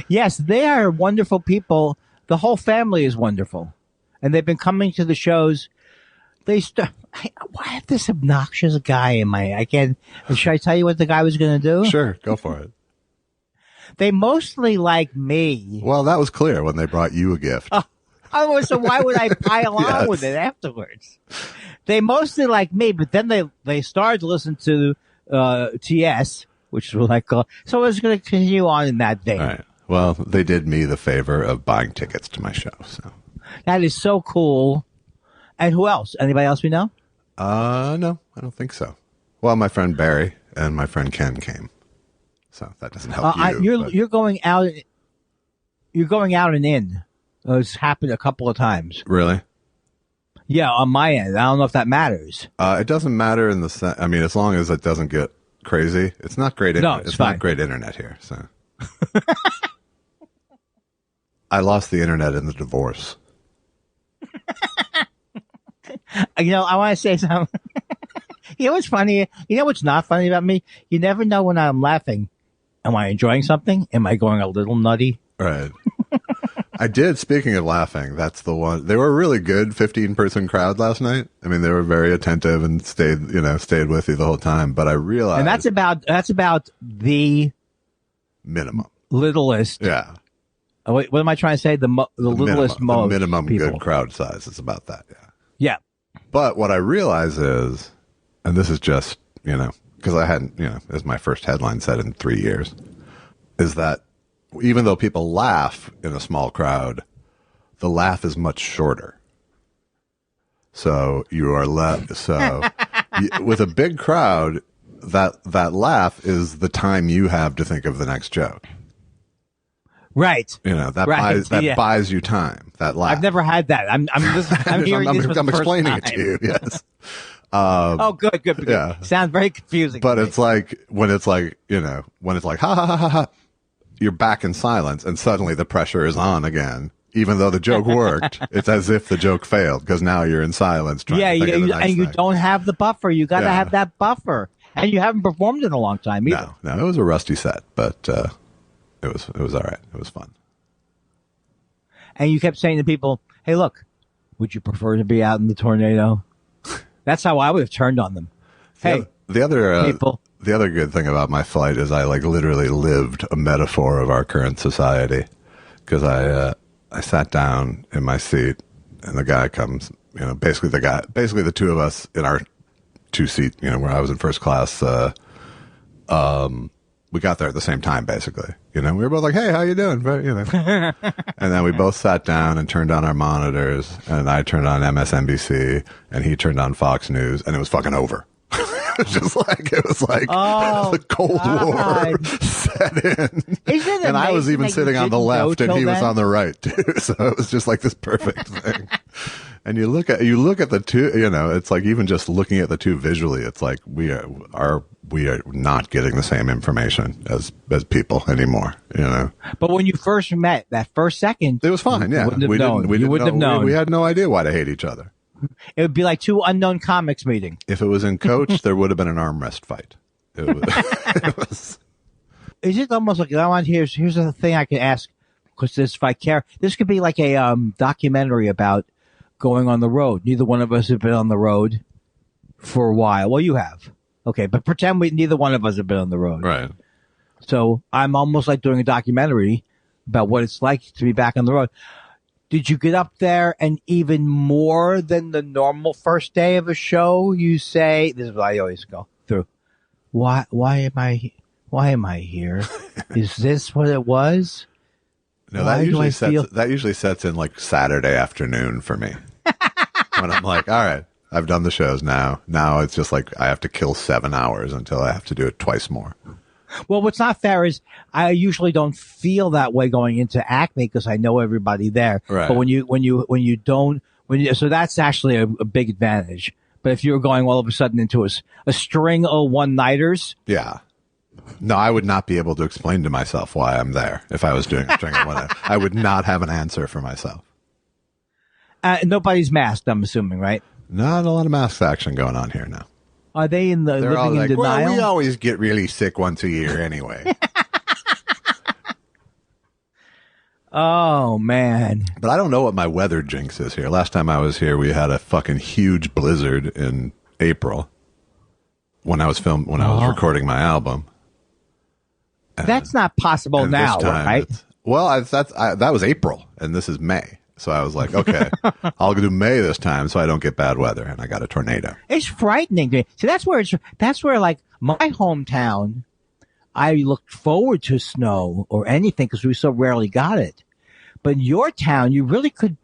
Yes, they are wonderful people. The whole family is wonderful. And they've been coming to the shows. I have this obnoxious guy in my, should I tell you what the guy was going to do? Sure, go for it. They mostly like me. Well, that was clear when they brought you a gift. So why would I pile on Yes. with it afterwards? They mostly like me, but then they started to listen to TS, which was like, so I was going to continue on in that vein. All right. Well, they did me the favor of buying tickets to my show. So That is so cool. And who else? Anybody else we know? No, I don't think so. Well, my friend Barry and my friend Ken came, so that doesn't help you. You're going out. You're going out and in. It's happened a couple of times. Really? Yeah, on my end. I don't know if that matters. It doesn't matter in the sense. I mean, as long as it doesn't get crazy. It's not great. No, it's fine. not great internet here. So I lost the internet in the divorce. I want to say something. You know what's funny? You know what's not funny about me? You never know when I'm laughing. Am I enjoying something? Am I going a little nutty? Right. I did. Speaking of laughing, that's the one. They were a really good 15-person crowd last night. I mean, they were very attentive and stayed with you the whole time. But I realized, and that's about the minimum, littlest. Yeah. Oh, wait, what am I trying to say? The littlest, most the minimum people. Good crowd size is about that. Yeah. Yeah. But what I realize is, and this is just, because I hadn't, as my first headline said in 3 years, is that even though people laugh in a small crowd, the laugh is much shorter. So you are with a big crowd, that laugh is the time you have to think of the next joke. Right. That buys you time. That laugh. I've never had that. I'm hearing this for the I'm first explaining time. it to you. Yes. Good. Yeah. Sounds very confusing. But it's like when it's like ha ha ha ha ha, you're back in silence, and suddenly the pressure is on again. Even though the joke worked, it's as if the joke failed because now you're in silence. Trying to think of the next and you thing. don't have the buffer. You got to have that buffer, and you haven't performed in a long time either. No, it was a rusty set, but it was all right. It was fun. And you kept saying to people, "Hey, look, would you prefer to be out in the tornado?" That's how I would have turned on them. The other people. The other good thing about my flight is I literally lived a metaphor of our current society because I sat down in my seat and the guy comes, basically the two of us in our 2-seat, where I was in first class, we got there at the same time, basically. We were both like, "Hey, how you doing?" But, and then we both sat down and turned on our monitors, and I turned on MSNBC, and he turned on Fox News, and it was fucking over. It was like the Cold War set in. And I was even sitting on the left, and he was on the right too. So it was just like this perfect thing. And you look at the two, it's like even just looking at the two visually, it's like we are not getting the same information as people anymore, But when you first met, that first second, it was fine. Yeah, we wouldn't have known. We had no idea why to hate each other. It would be like two unknown comics meeting. If it was in Coach, there would have been an arm wrest fight. It was. Is it almost like here's the thing I can ask because this could be like a documentary about going on the road. Neither one of us have been on the road for a while. Well, you have. Okay, but pretend neither one of us have been on the road. Right. So I'm almost like doing a documentary about what it's like to be back on the road. Did you get up there and even more than the normal first day of a show, you say, this is what I always go through. Why am I here? Is this what it was? No, that usually sets in like Saturday afternoon for me. When I'm like, all right, I've done the shows now. Now it's just like I have to kill 7 hours until I have to do it twice more. Well, what's not fair is I usually don't feel that way going into Acme because I know everybody there. Right. But so that's actually a big advantage. But if you're going all of a sudden into a string of one-nighters. Yeah. No, I would not be able to explain to myself why I'm there if I was doing a string of one-nighters. I would not have an answer for myself. Nobody's masked, I'm assuming, right? Not a lot of mask action going on here now. Are they in the They're living all in like, denial? well, we always get really sick once a year anyway. Oh, man. But I don't know what my weather jinx is here. Last time I was here, we had a fucking huge blizzard in April when I was recording my album. That's not possible now, right? Well, that was April, and this is May. So I was like, okay, I'll do May this time so I don't get bad weather. And I got a tornado. It's frightening to me. See, that's where like my hometown, I looked forward to snow or anything because we so rarely got it. But in your town, you really could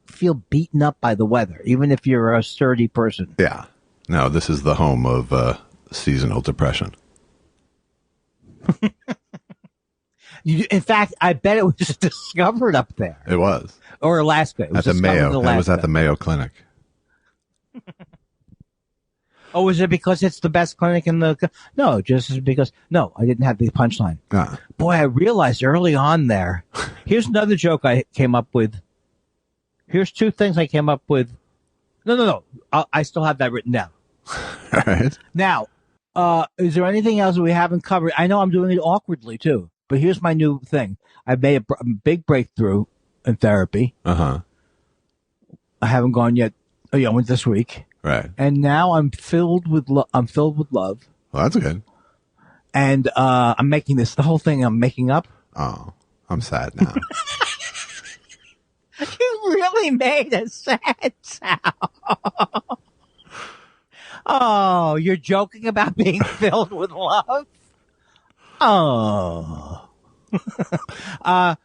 feel beaten up by the weather, even if you're a sturdy person. Yeah. No, this is the home of seasonal depression. In fact, I bet it was discovered up there. It was. Or Alaska. It was at the Mayo. Alaska. It was at the Mayo Clinic. Oh, is it because it's the best clinic in the... No, just because... No, I didn't have the punchline. Boy, I realized early on there. Here's another joke I came up with. Here's two things I came up with. No. I still have that written down. All right. Now, is there anything else that we haven't covered? I know I'm doing it awkwardly, too. But here's my new thing. I've made a big breakthrough in therapy. Uh-huh. I haven't gone yet. Oh, yeah, I went this week. Right. And now I'm filled with love. Well, that's good. And I'm making the whole thing I'm making up. Oh, I'm sad now. You really made a sad sound. Oh, you're joking about being filled with love? Oh.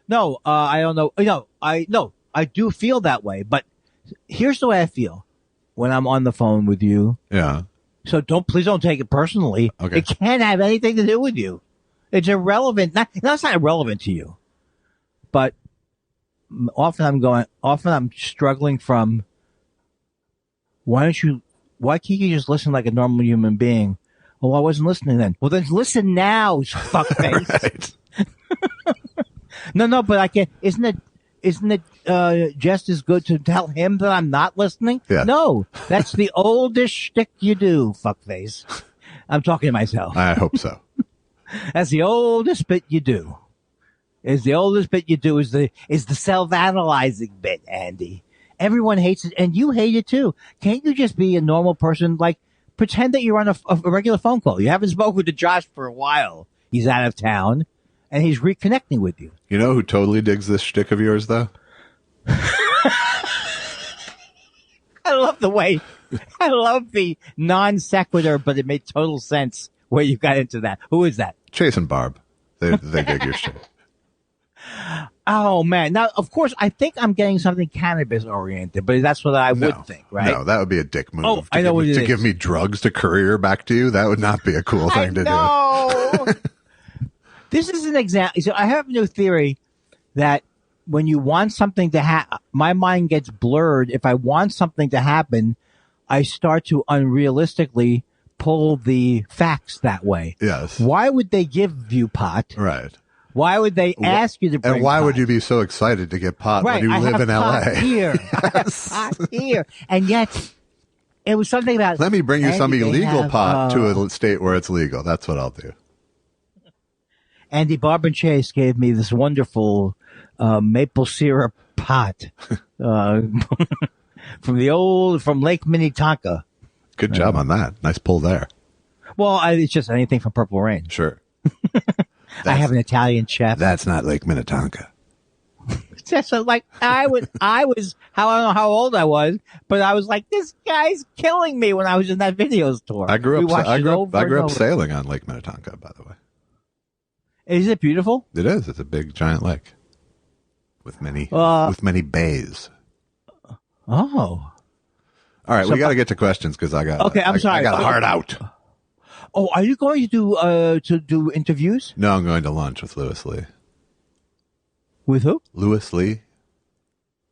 No, I don't know. I do feel that way, but here's the way I feel when I'm on the phone with you. Yeah. So please don't take it personally. Okay. It can't have anything to do with you. It's irrelevant. It's not irrelevant to you, but often I'm struggling from, why can't you just listen like a normal human being? Oh, I wasn't listening then. Well, then listen now, fuckface. Right. No, but I can't. Isn't it just as good to tell him that I'm not listening? Yeah. No, that's the oldest shtick you do, fuckface. I'm talking to myself. I hope so. That's the oldest bit you do. Is the self-analyzing bit, Andy. Everyone hates it, and you hate it too. Can't you just be a normal person? Like, pretend that you're on a regular phone call. You haven't spoken to Josh for a while. He's out of town, and he's reconnecting with you. You know who totally digs this shtick of yours, though? I love the non sequitur, but it made total sense where you got into that. Who is that? Chase and Barb. They dig your shit. Oh, man. Now, of course, I think I'm getting something cannabis-oriented, but that's what I would think, right? No, that would be a dick move. Oh, I know what it is. To give me drugs to courier back to you, that would not be a cool thing to do. This is an example. So I have a new theory that when you want something to happen, my mind gets blurred. If I want something to happen, I start to unrealistically pull the facts that way. Yes. Why would they give you pot? Right. Why would they ask you to bring And why pot? would you be so excited to get pot right, when you live in pot L.A.? Here. I have pot here. And yet, it was something about... Let me bring you some illegal pot to a a state where it's legal. That's what I'll do. Andy, Barb and Chase gave me this wonderful maple syrup pot from Lake Minnetonka. Good job on that. Nice pull there. Well, it's just anything from Purple Rain. Sure. I have an Italian chef. That's not Lake Minnetonka. So like I don't know how old I was, but I was like, this guy's killing me when I was in that video store. I grew up sailing on Lake Minnetonka, by the way. Is it beautiful? It is. It's a big giant lake with many bays. Oh. All right, we got to get to questions because I'm sorry. I got a heart out. Oh, are you going to do interviews? No, I'm going to lunch with Louis Lee. With who? Louis Lee.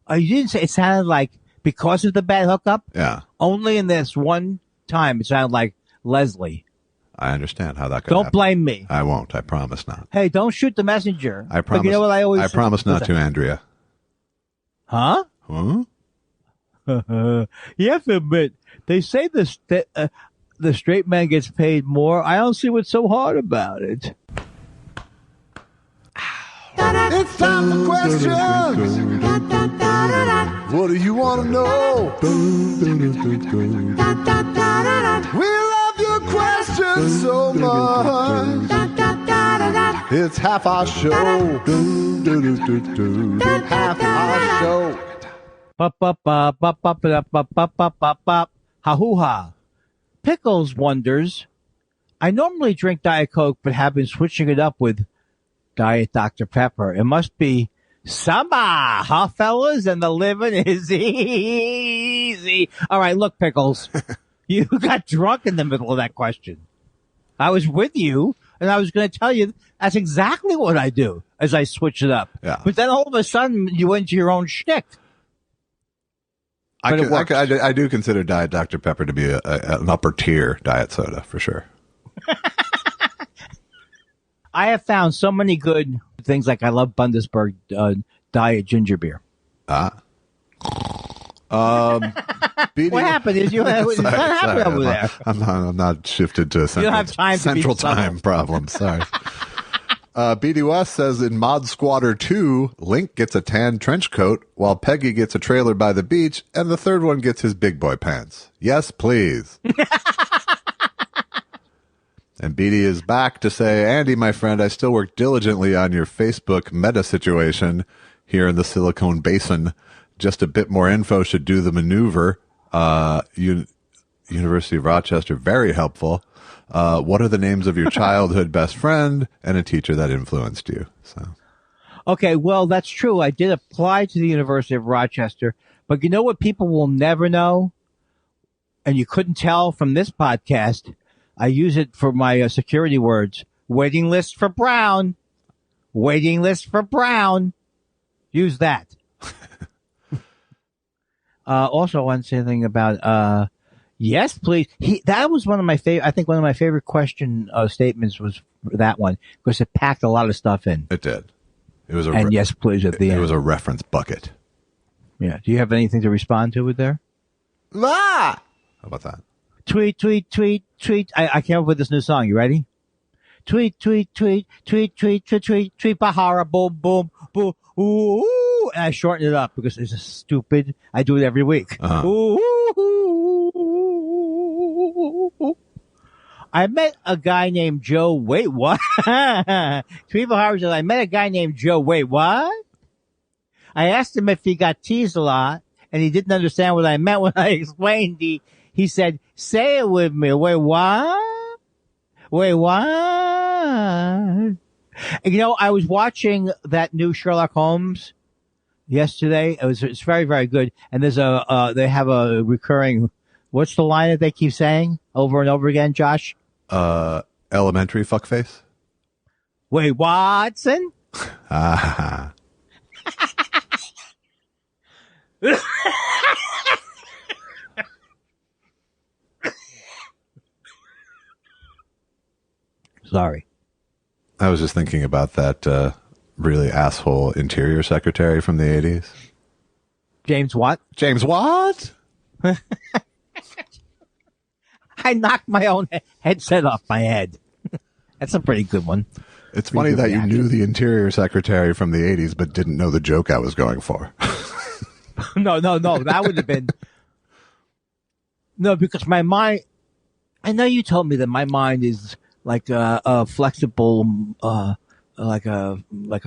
Oh, you didn't say. It sounded like because of the bad hookup. Yeah. Only in this one time, it sounded like Leslie. I understand how that could happen. Don't blame me. I won't. I promise not. Hey, don't shoot the messenger. I promise. But you know what I always. I promise not to, Andrea. Huh? Huh? You have to admit, they say the straight man gets paid more. I don't see what's so hard about it. It's time for questions. What do you want to know? We love your questions so much. It's half our show. Half our show. Ha-hoo-ha. Pickles wonders, I normally drink Diet Coke, but have been switching it up with Diet Dr. Pepper. It must be summer, huh, fellas? And the living is easy. All right, look, Pickles, you got drunk in the middle of that question. I was with you, and I was going to tell you that's exactly what I do as I switch it up. Yeah. But then all of a sudden, you went to your own shtick. I do consider Diet Dr. Pepper to be an upper tier diet soda for sure. I have found so many good things. Like I love Bundesberg diet ginger beer. BD, what happened? Is you? What happened over there? I'm not shifted to central time problem. Sorry. BD West says in Mod Squatter 2, Link gets a tan trench coat while Peggy gets a trailer by the beach and the third one gets his big boy pants. Yes, please. And BD is back to say, Andy, my friend, I still work diligently on your Facebook meta situation here in the Silicon Basin. Just a bit more info should do the maneuver. University of Rochester, very helpful. What are the names of your childhood best friend and a teacher that influenced you? So, okay, well, that's true. I did apply to the University of Rochester, but you know what people will never know? And you couldn't tell from this podcast. I use it for my security words. Waiting list for Brown. Waiting list for Brown. Use that. Also, I want to say something about, yes, please. That was one of my favorite, I think one of my favorite question statements was that one because it packed a lot of stuff in. It did. It was yes, please at the end. It was a reference bucket. Yeah. Do you have anything to respond to with there? Ah! How about that? Tweet, tweet, tweet, tweet. I came up with this new song. You ready? Tweet, tweet, tweet, tweet, tweet, tweet, tweet, tweet, bahara, boom, boom, boom, ooh, and I shorten it up because it's stupid. I do it every week. Ooh, I met a guy named Joe. Wait, what? Tweet bahara says, I met a guy named Joe. Wait, what? I asked him if he got teased a lot, and he didn't understand what I meant when I explained. He said, say it with me. Wait, what? Wait, what? And, you know, I was watching that new Sherlock Holmes yesterday. It's very, very good. And there's they have a recurring, what's the line that they keep saying over and over again, Josh? Elementary fuckface. Wait, Watson? Ah. Sorry. I was just thinking about that really asshole interior secretary from the 80s. James what? James what? I knocked my own headset off my head. That's a pretty good one. It's funny that you knew the interior secretary from the 80s but didn't know the joke I was going for. No. That would have been... No, because my mind... I know you told me that my mind is... like a flexible, like a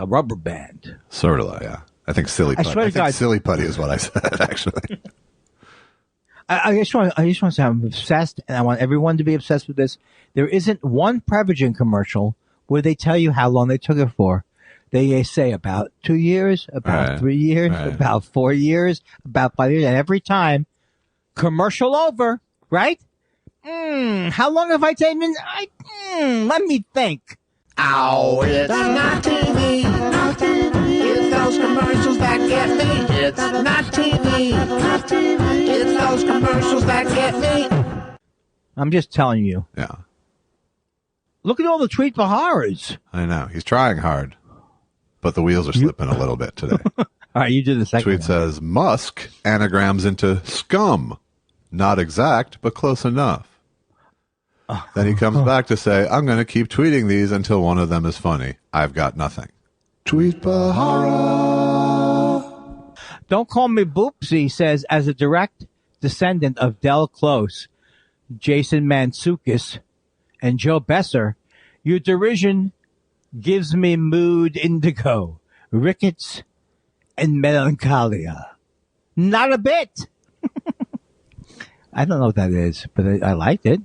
rubber band. Sort of, yeah. I think silly I putty. swear to God. Silly putty is what I said, actually. I just want to say I'm obsessed, and I want everyone to be obsessed with this. There isn't one Prevagen commercial where they tell you how long they took it for. They say about 2 years, about 3 years, about 4 years, about 5 years, and every time, commercial over, right? How long have I taken? Let me think. Ow, it's not TV. It's those commercials that get me. It's not TV. It's those commercials that get me. I'm just telling you. Yeah. Look at all the tweet Baharas. I know. He's trying hard, but the wheels are slipping a little bit today. All right, you did the second Tweet one. says, Musk anagrams into scum. Not exact, but close enough. Then he comes back to say, I'm going to keep tweeting these until one of them is funny. I've got nothing. Tweet Bahara. Don't call me Boopsy, says, as a direct descendant of Del Close, Jason Mantzoukas, and Joe Besser, your derision gives me mood indigo, rickets, and melancholia. Not a bit. I don't know what that is, but I liked it.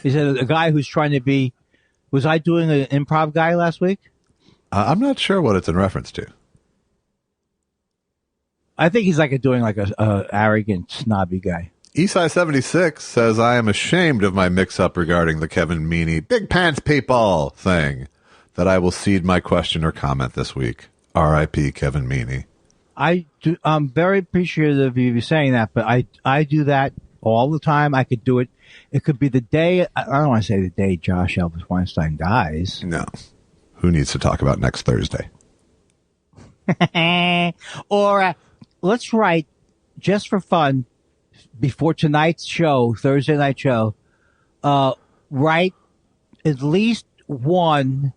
Is it a guy who's trying to be... Was I doing an improv guy last week? I'm not sure what it's in reference to. I think he's doing a arrogant, snobby guy. Esai76 says, I am ashamed of my mix-up regarding the Kevin Meaney Big Pants People thing, that I will cede my question or comment this week. R.I.P. Kevin Meaney. I'm very appreciative of you saying that, but I do that all the time. I could do it. It could be the day, I don't want to say the day Josh Elvis Weinstein dies. No. Who needs to talk about next Thursday? Or let's write, just for fun, before tonight's show, Thursday night show, write at least one,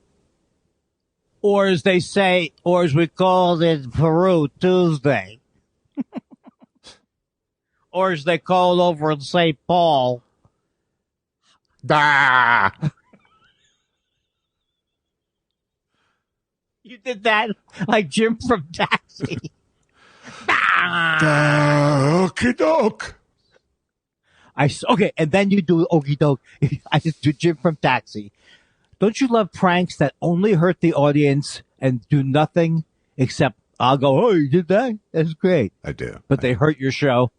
or as they say, or as we called it in Peru, Tuesday. Or as they call it over in St. Paul, da. You did that like Jim from Taxi. Okie doke. Okay, and then you do okie doke. I just do Jim from Taxi. Don't you love pranks that only hurt the audience and do nothing except I'll go, oh, you did that? That's great. I do. But they hurt your show.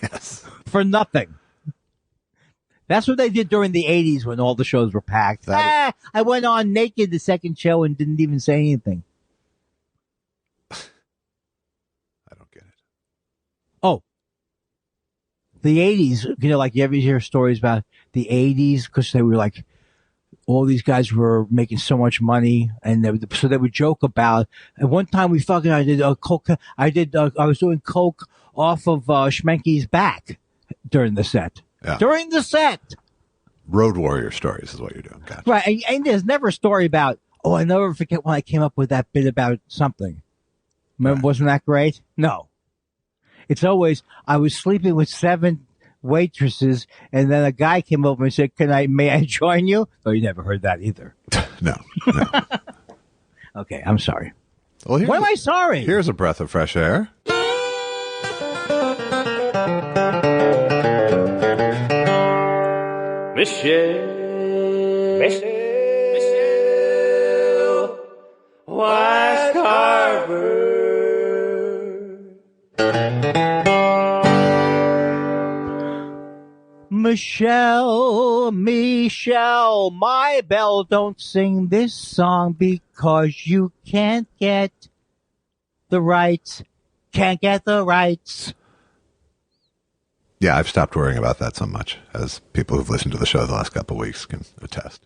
Yes. For nothing. That's what they did during the 80s when all the shows were packed. I went on naked the second show and didn't even say anything. I don't get it. Oh. The 80s, you ever hear stories about the 80s because they were all these guys were making so much money, and so they would joke about. At one time, I did coke. I was doing coke off of Schmenke's back during the set. Yeah. During the set, Road Warrior stories is what you're doing. Gotcha. right? And there's never a story about. Oh, I never forget when I came up with that bit about something. Remember, wasn't that great? No, it's always I was sleeping with 7 waitresses, and then a guy came over and said, may I join you? Oh, you never heard that either. No. Okay, I'm sorry. Well, Why am I sorry? Here's a breath of fresh air. Michelle Wise Carver. Michelle, my belle, don't sing this song because you can't get the rights. Can't get the rights. Yeah, I've stopped worrying about that so much, as people who've listened to the show the last couple of weeks can attest.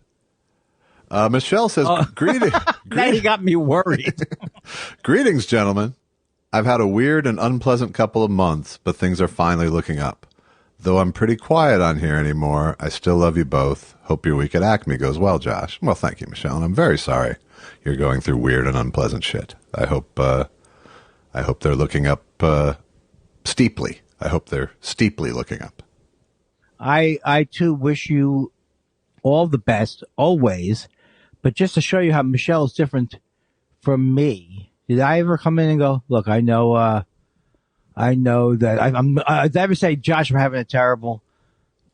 Michelle says, Now you got me worried. Greetings, gentlemen. I've had a weird and unpleasant couple of months, but things are finally looking up. Though I'm pretty quiet on here anymore, I still love you both. Hope your week at Acme goes well, Josh. Well, thank you, Michelle, and I'm very sorry you're going through weird and unpleasant shit. I hope they're looking up steeply. I hope they're steeply looking up. I too wish you all the best always, but just to show you how Michelle is different from me, Did I ever come in and go, look, I know that did I ever say, Josh, I'm having a terrible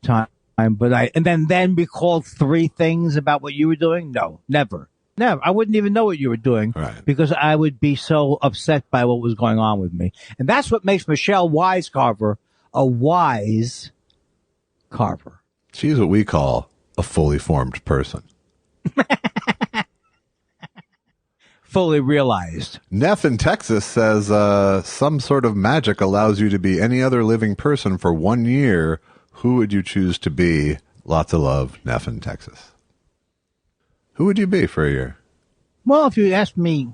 time, but and then we called 3 things about what you were doing? No, never. Never. I wouldn't even know what you were doing because I would be so upset by what was going on with me. And that's what makes Michelle Wisecarver a wise carver. She's what we call a fully formed person. Fully realized. Neff in Texas says some sort of magic allows you to be any other living person for 1 year. Who would you choose to be? Lots of love, Neff in Texas. Who would you be for a year? Well, if you ask me,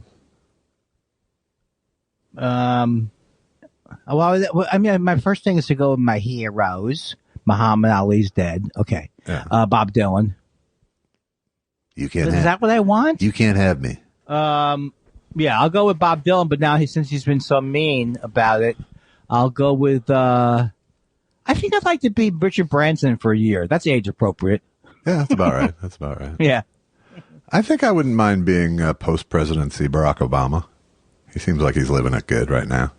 I mean, my first thing is to go with my heroes. Muhammad Ali's dead. Okay. Yeah. Bob Dylan. You can't. Is that what I want? You can't have me. Yeah, I'll go with Bob Dylan, but now since he's been so mean about it, I'll go with, I think I'd like to be Richard Branson for a year. That's age appropriate. Yeah, that's about right. That's about right. Yeah. I think I wouldn't mind being post-presidency Barack Obama. He seems like he's living it good right now.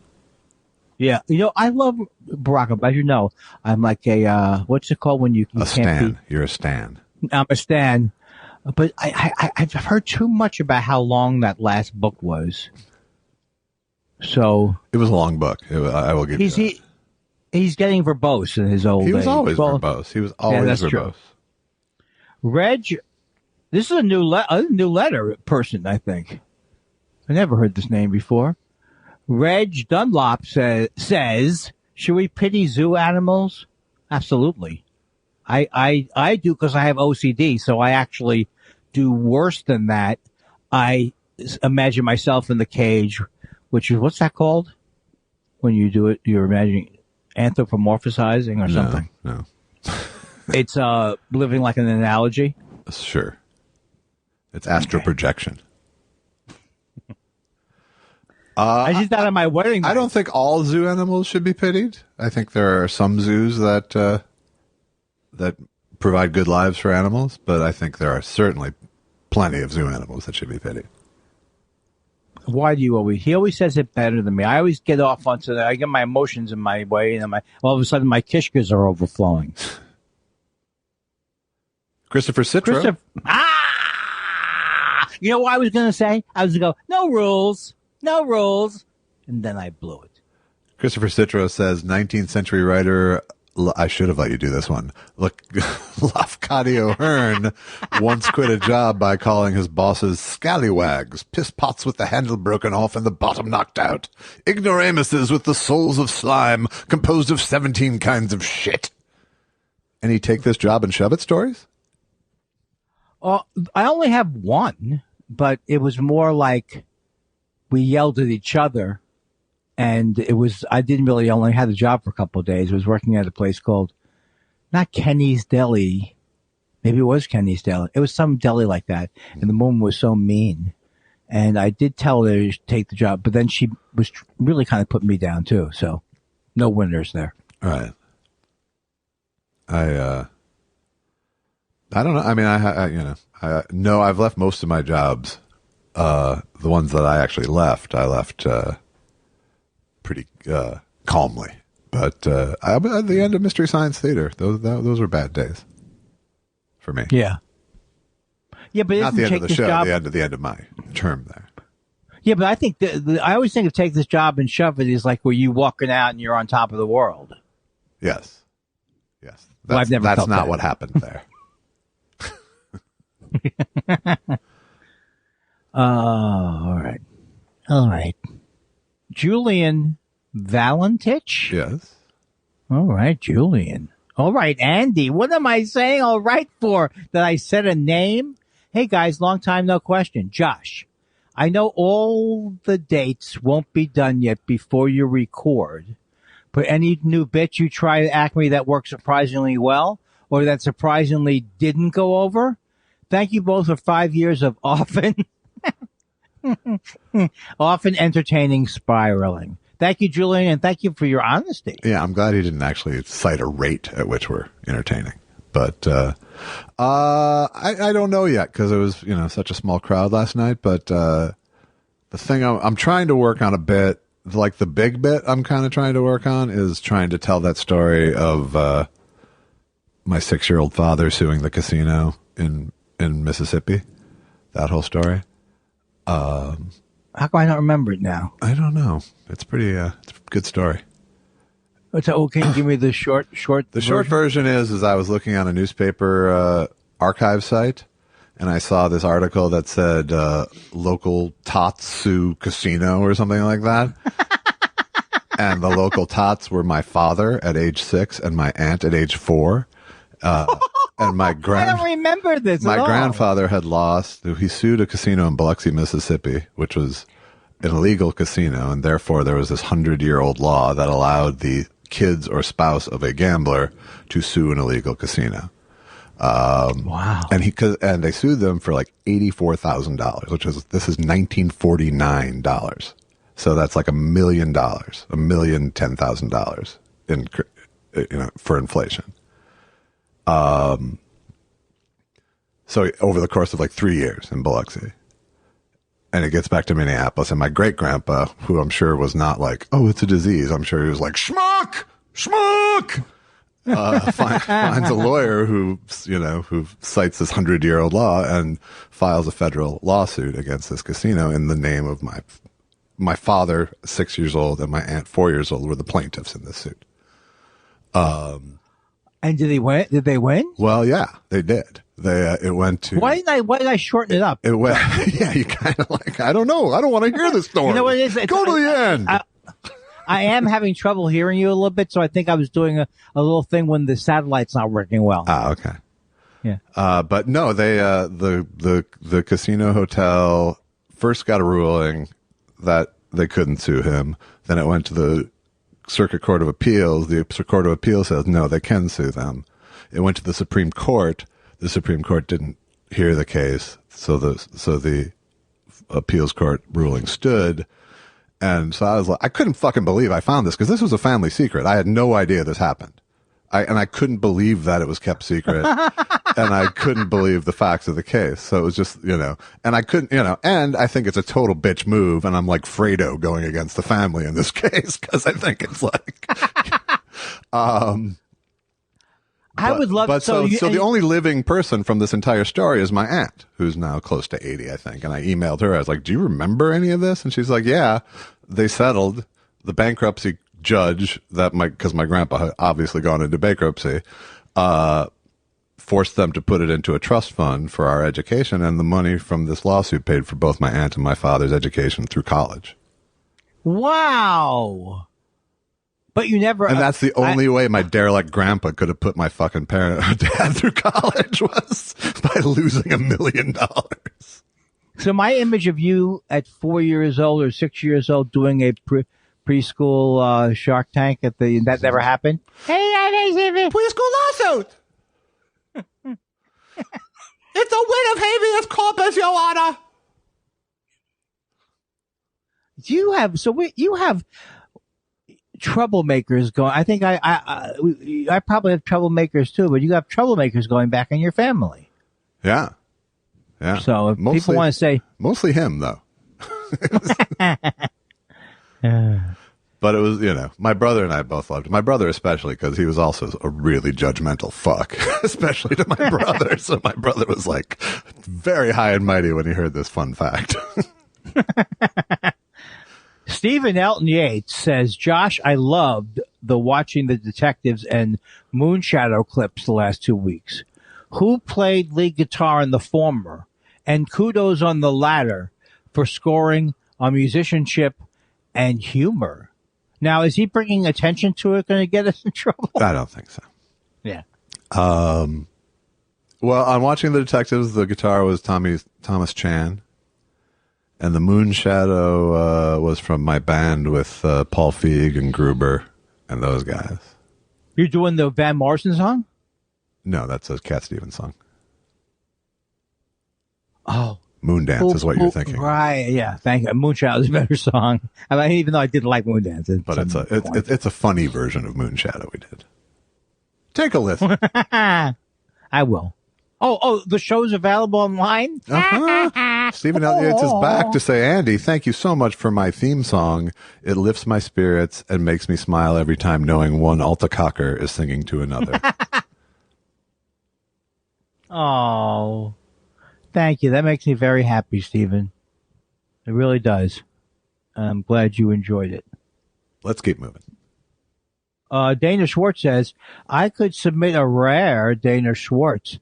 Yeah. You know, I love Barack Obama. As you know, I'm like a, what's it called when you a stan. You're a stan. I'm a stan. But I've heard too much about how long that last book was. So. It was a long book. I will give you that. He's getting verbose in his old age. He was always verbose. He was always verbose. True. Reg, this is a new letter person, I think. I never heard this name before. Reg Dunlop says, should we pity zoo animals? Absolutely. I do because I have OCD, so I actually do worse than that. I imagine myself in the cage, which is, what's that called? When you do it, you're imagining anthropomorphizing or something. No. It's living like an analogy. Sure. It's astral projection. I just thought of my wedding night. I don't think all zoo animals should be pitied. I think there are some zoos that provide good lives for animals, but I think there are certainly plenty of zoo animals that should be pitied. Why do you always? He always says it better than me. I always get off onto that. I get my emotions in my way, and all of a sudden my kishkas are overflowing. Christopher Citro. You know what I was going to say? I was going to go, no rules, and then I blew it. Christopher Citro says, 19th century writer. I should have let you do this one. Look, Lafcadio Hearn once quit a job by calling his bosses scallywags, piss pots with the handle broken off and the bottom knocked out, ignoramuses with the souls of slime, composed of 17 kinds of shit. Any take this job and shove it stories? I only have one, but it was more like we yelled at each other. And I didn't really only have the job for a couple of days. I was working at a place called, not Kenny's Deli. Maybe it was Kenny's Deli. It was some deli like that. And the woman was so mean. And I did tell her to take the job, but then she was really kind of putting me down too. So no winners there. All right. I don't know. I mean, I've left most of my jobs. The ones that I actually left, I left, pretty calmly, but at the end of Mystery Science Theater, those were bad days for me. Yeah, but not the end of the show. The end of my term there. Yeah, but I think I always think of take this job and shove it is like where you walking out and you're on top of the world. Yes. Well, I've never. That's not what happened there. All right. Julian Valentich? Yes. All right, Julian. All right, Andy. What am I saying all right for? Did I set a name? Hey, guys, long time no question. Josh, I know all the dates won't be done yet before you record, but any new bit you try at Acme that worked surprisingly well or that surprisingly didn't go over? Thank you both for 5 years of often entertaining spiraling. Thank you, Julian, and thank you for your honesty. Yeah, I'm glad he didn't actually cite a rate at which we're entertaining. But I don't know yet because it was such a small crowd last night. But The thing I'm trying to work on a bit, like the big bit I'm kind of trying to work on is trying to tell that story of my 6-year-old father suing the casino in Mississippi. That whole story. How come I don't remember it now? I don't know. It's pretty. It's a good story. So, can you give me the short? The short version is I was looking on a newspaper archive site, and I saw this article that said local tots sue casino or something like that. And the local tots were my father at age 6 and my aunt at age 4. And my I don't remember this. My at all. grandfather had lost. He sued a casino in Biloxi, Mississippi, which was an illegal casino, and therefore there was this 100-year-old law that allowed the kids or spouse of a gambler to sue an illegal casino. Wow! And they sued them for like $84,000, this is $1949. So that's like $1 million, $1,010,000 in for inflation. So over the course of like 3 years in Biloxi, and it gets back to Minneapolis, and my great grandpa, who I'm sure was not like, oh, it's a disease. I'm sure he was like, schmuck, finds a lawyer who cites this 100-year-old law and files a federal lawsuit against this casino in the name of my father, 6 years old, and my aunt, 4 years old, were the plaintiffs in this suit. And did they win? Did they win? Well, yeah, they did. It went to. Why did I shorten it up? It went. Yeah, you kind of like. I don't know. I don't want to hear this story. You know what it is? Go to the end. I am having trouble hearing you a little bit, so I think I was doing a little thing when the satellite's not working well. Ah, okay. Yeah. But no, they the casino hotel first got a ruling that they couldn't sue him. Then it went to the Circuit Court of Appeals. The Court of Appeals says no, they can sue them. It went to the Supreme Court. The Supreme Court didn't hear the case, so the appeals court ruling stood. And so I was like, I couldn't fucking believe I found this, because this was a family secret. I had no idea this happened. I couldn't believe that it was kept secret. And I couldn't believe the facts of the case. So it was just, and I couldn't, and I think it's a total bitch move. And I'm like Fredo going against the family in this case, because I think it's like, I would love. But so the only living person from this entire story is my aunt, who's now close to 80, I think. And I emailed her. I was like, "Do you remember any of this?" And she's like, "Yeah, they settled. The bankruptcy judge because my grandpa had obviously gone into bankruptcy, forced them to put it into a trust fund for our education, and the money from this lawsuit paid for both my aunt and my father's education through college." Wow. But you never. And that's the only way my derelict grandpa could have put my fucking dad through college, was by losing $1 million. So my image of you at 4 years old or 6 years old doing a preschool Shark Tank that never happened. Hey, preschool lawsuit. It's a win of habeas corpus, Your Honor. You have troublemakers going. I think I probably have troublemakers too, but you have troublemakers going back in your family. Yeah. Yeah. So if people want to say mostly him though. But it was, my brother and I both loved it. My brother especially, because he was also a really judgmental fuck, especially to my brother. So my brother was like very high and mighty when he heard this fun fact. Stephen Elton Yates says, Josh, I loved watching the detectives and Moonshadow clips the last 2 weeks. Who played lead guitar in the former? And kudos on the latter for scoring on musicianship and humor. Now, is he bringing attention to it going to get us in trouble? I don't think so. Yeah. Well, on watching the detectives, the guitar was Thomas Chan. And the Moonshadow was from my band with Paul Feig and Gruber and those guys. You're doing the Van Morrison song? No, that's a Cat Stevens song. Oh. Moondance is what you're thinking. Right, yeah. Thank you. Moonshadow is a better song. I mean, even though I didn't like Moondance. But it's a funny version of Moonshadow we did. Take a listen. I will. Oh, the show's available online? Uh-huh. Stephen Elliott is back to say, Andy, thank you so much for my theme song. It lifts my spirits and makes me smile every time knowing one alta cocker is singing to another. Oh, thank you. That makes me very happy, Stephen. It really does. I'm glad you enjoyed it. Let's keep moving. Dana Schwartz says, I could submit a rare Dana Schwartz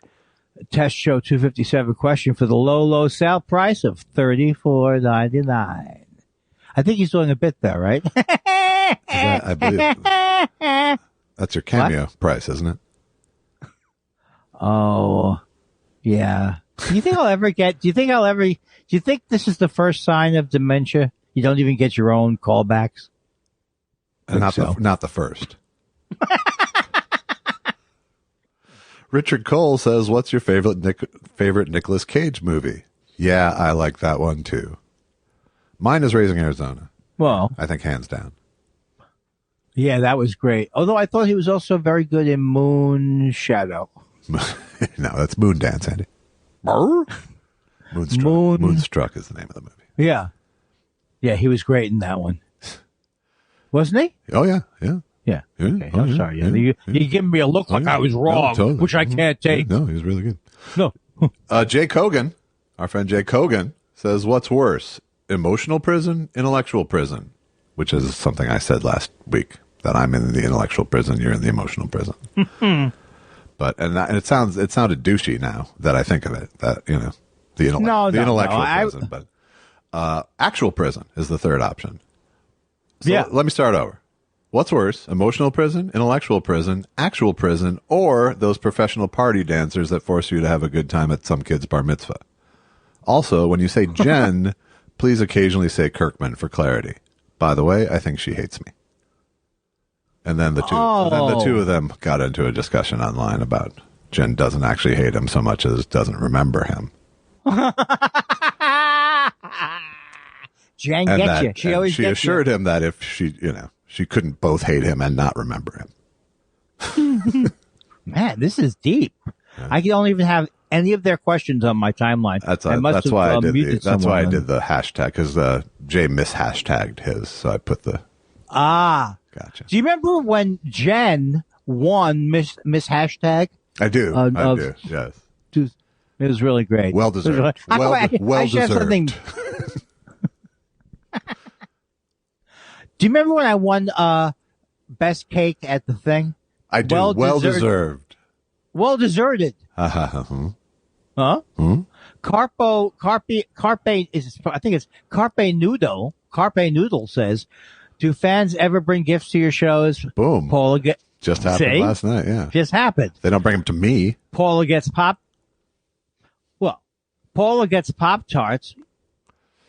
test show 257 question for the low sale price of $34.99. I think he's doing a bit there, right? I believe that's your Cameo price, isn't it? Oh, yeah. Do you think this is the first sign of dementia? You don't even get your own callbacks? Not the first. Richard Cole says, what's your favorite Nicolas Cage movie? Yeah, I like that one too. Mine is Raising Arizona. Well, I think hands down. Yeah, that was great. Although I thought he was also very good in Moon Shadow. No, that's Moondance, Andy. Moonstruck. Moonstruck is the name of the movie. Yeah. Yeah, he was great in that one. Wasn't he? Oh, yeah. Yeah. Yeah. Okay. I'm sorry. Yeah. You giving me a look like I was wrong, totally. Which I can't take. No, he was really good. No. Jay Kogan, our friend Jay Kogan, says, what's worse, emotional prison, intellectual prison? Which is something I said last week, that I'm in the intellectual prison, you're in the emotional prison. But it sounded douchey now that I think of it, that, the intellectual prison. But actual prison is the third option. So yeah. Let me start over. What's worse, emotional prison, intellectual prison, actual prison, or those professional party dancers that force you to have a good time at some kid's bar mitzvah? Also, when you say Jen, please occasionally say Kirkman for clarity. By the way, I think she hates me. And then the two of them got into a discussion online about Jen doesn't actually hate him so much as doesn't remember him. Jen gets you. She always she assured him that if she couldn't both hate him and not remember him. Man, this is deep. Yeah. I don't even have any of their questions on my timeline. That's why I did the hashtag, because Jay mishashtagged his, so I put the. Gotcha. Do you remember when Jen won Miss Hashtag? I do. I do. Yes. It was really great. Well deserved. Well deserved. Do you remember when I won best cake at the thing? I do. Well deserved. Well deserved. Huh? Carpe is. I think it's Carpe Noodle. Carpe Noodle says, do fans ever bring gifts to your shows? Boom. Paula just happened last night. Yeah. Just happened. They don't bring them to me. Paula gets Paula gets Pop-Tarts.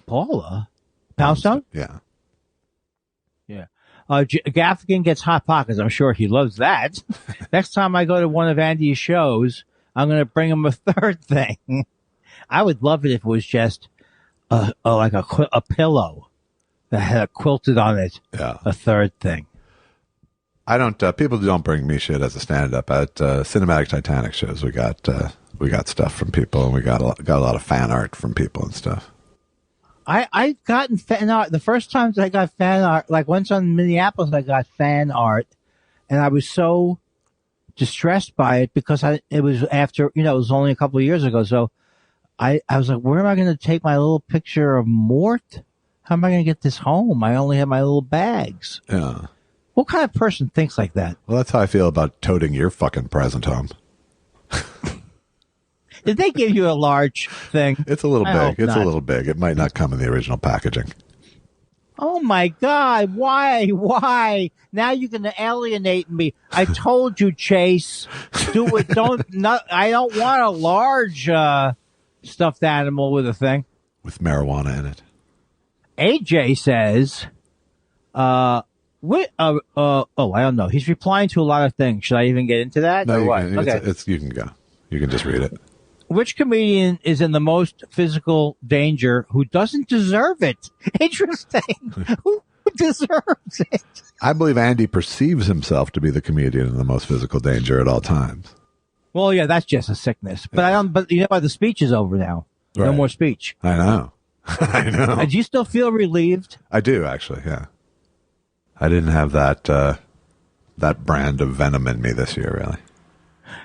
Paula? Poundstone? Yeah. Yeah. Gaffigan gets Hot Pockets. I'm sure he loves that. Next time I go to one of Andy's shows, I'm going to bring him a third thing. I would love it if it was just like a pillow that had quilted on it. Yeah. A third thing. I don't. People don't bring me shit as a stand-up at Cinematic Titanic shows. We got stuff from people, and we got a lot of fan art from people and stuff. I've gotten fan art. The first times I got fan art, like once on Minneapolis, I got fan art, and I was so distressed by it because it was after, it was only a couple of years ago. So I was like, where am I going to take my little picture of Mort? How am I going to get this home? I only have my little bags. Yeah. What kind of person thinks like that? Well, that's how I feel about toting your fucking present home. Did they give you a large thing? It's a little big. It's a little big. It might not come in the original packaging. Oh my God. Why? Now you're going to alienate me. I told you, Chase. I don't want a large stuffed animal with a thing. With marijuana in it. AJ says, I don't know. He's replying to a lot of things. Should I even get into that? No, Okay. You can go. You can just read it. Which comedian is in the most physical danger who doesn't deserve it? Interesting. Who deserves it? I believe Andy perceives himself to be the comedian in the most physical danger at all times. Well, yeah, that's just a sickness. But But the speech is over now. No Right. more speech. I know. I know. Do you still feel relieved? I do, actually, yeah. I didn't have that brand of venom in me this year, really.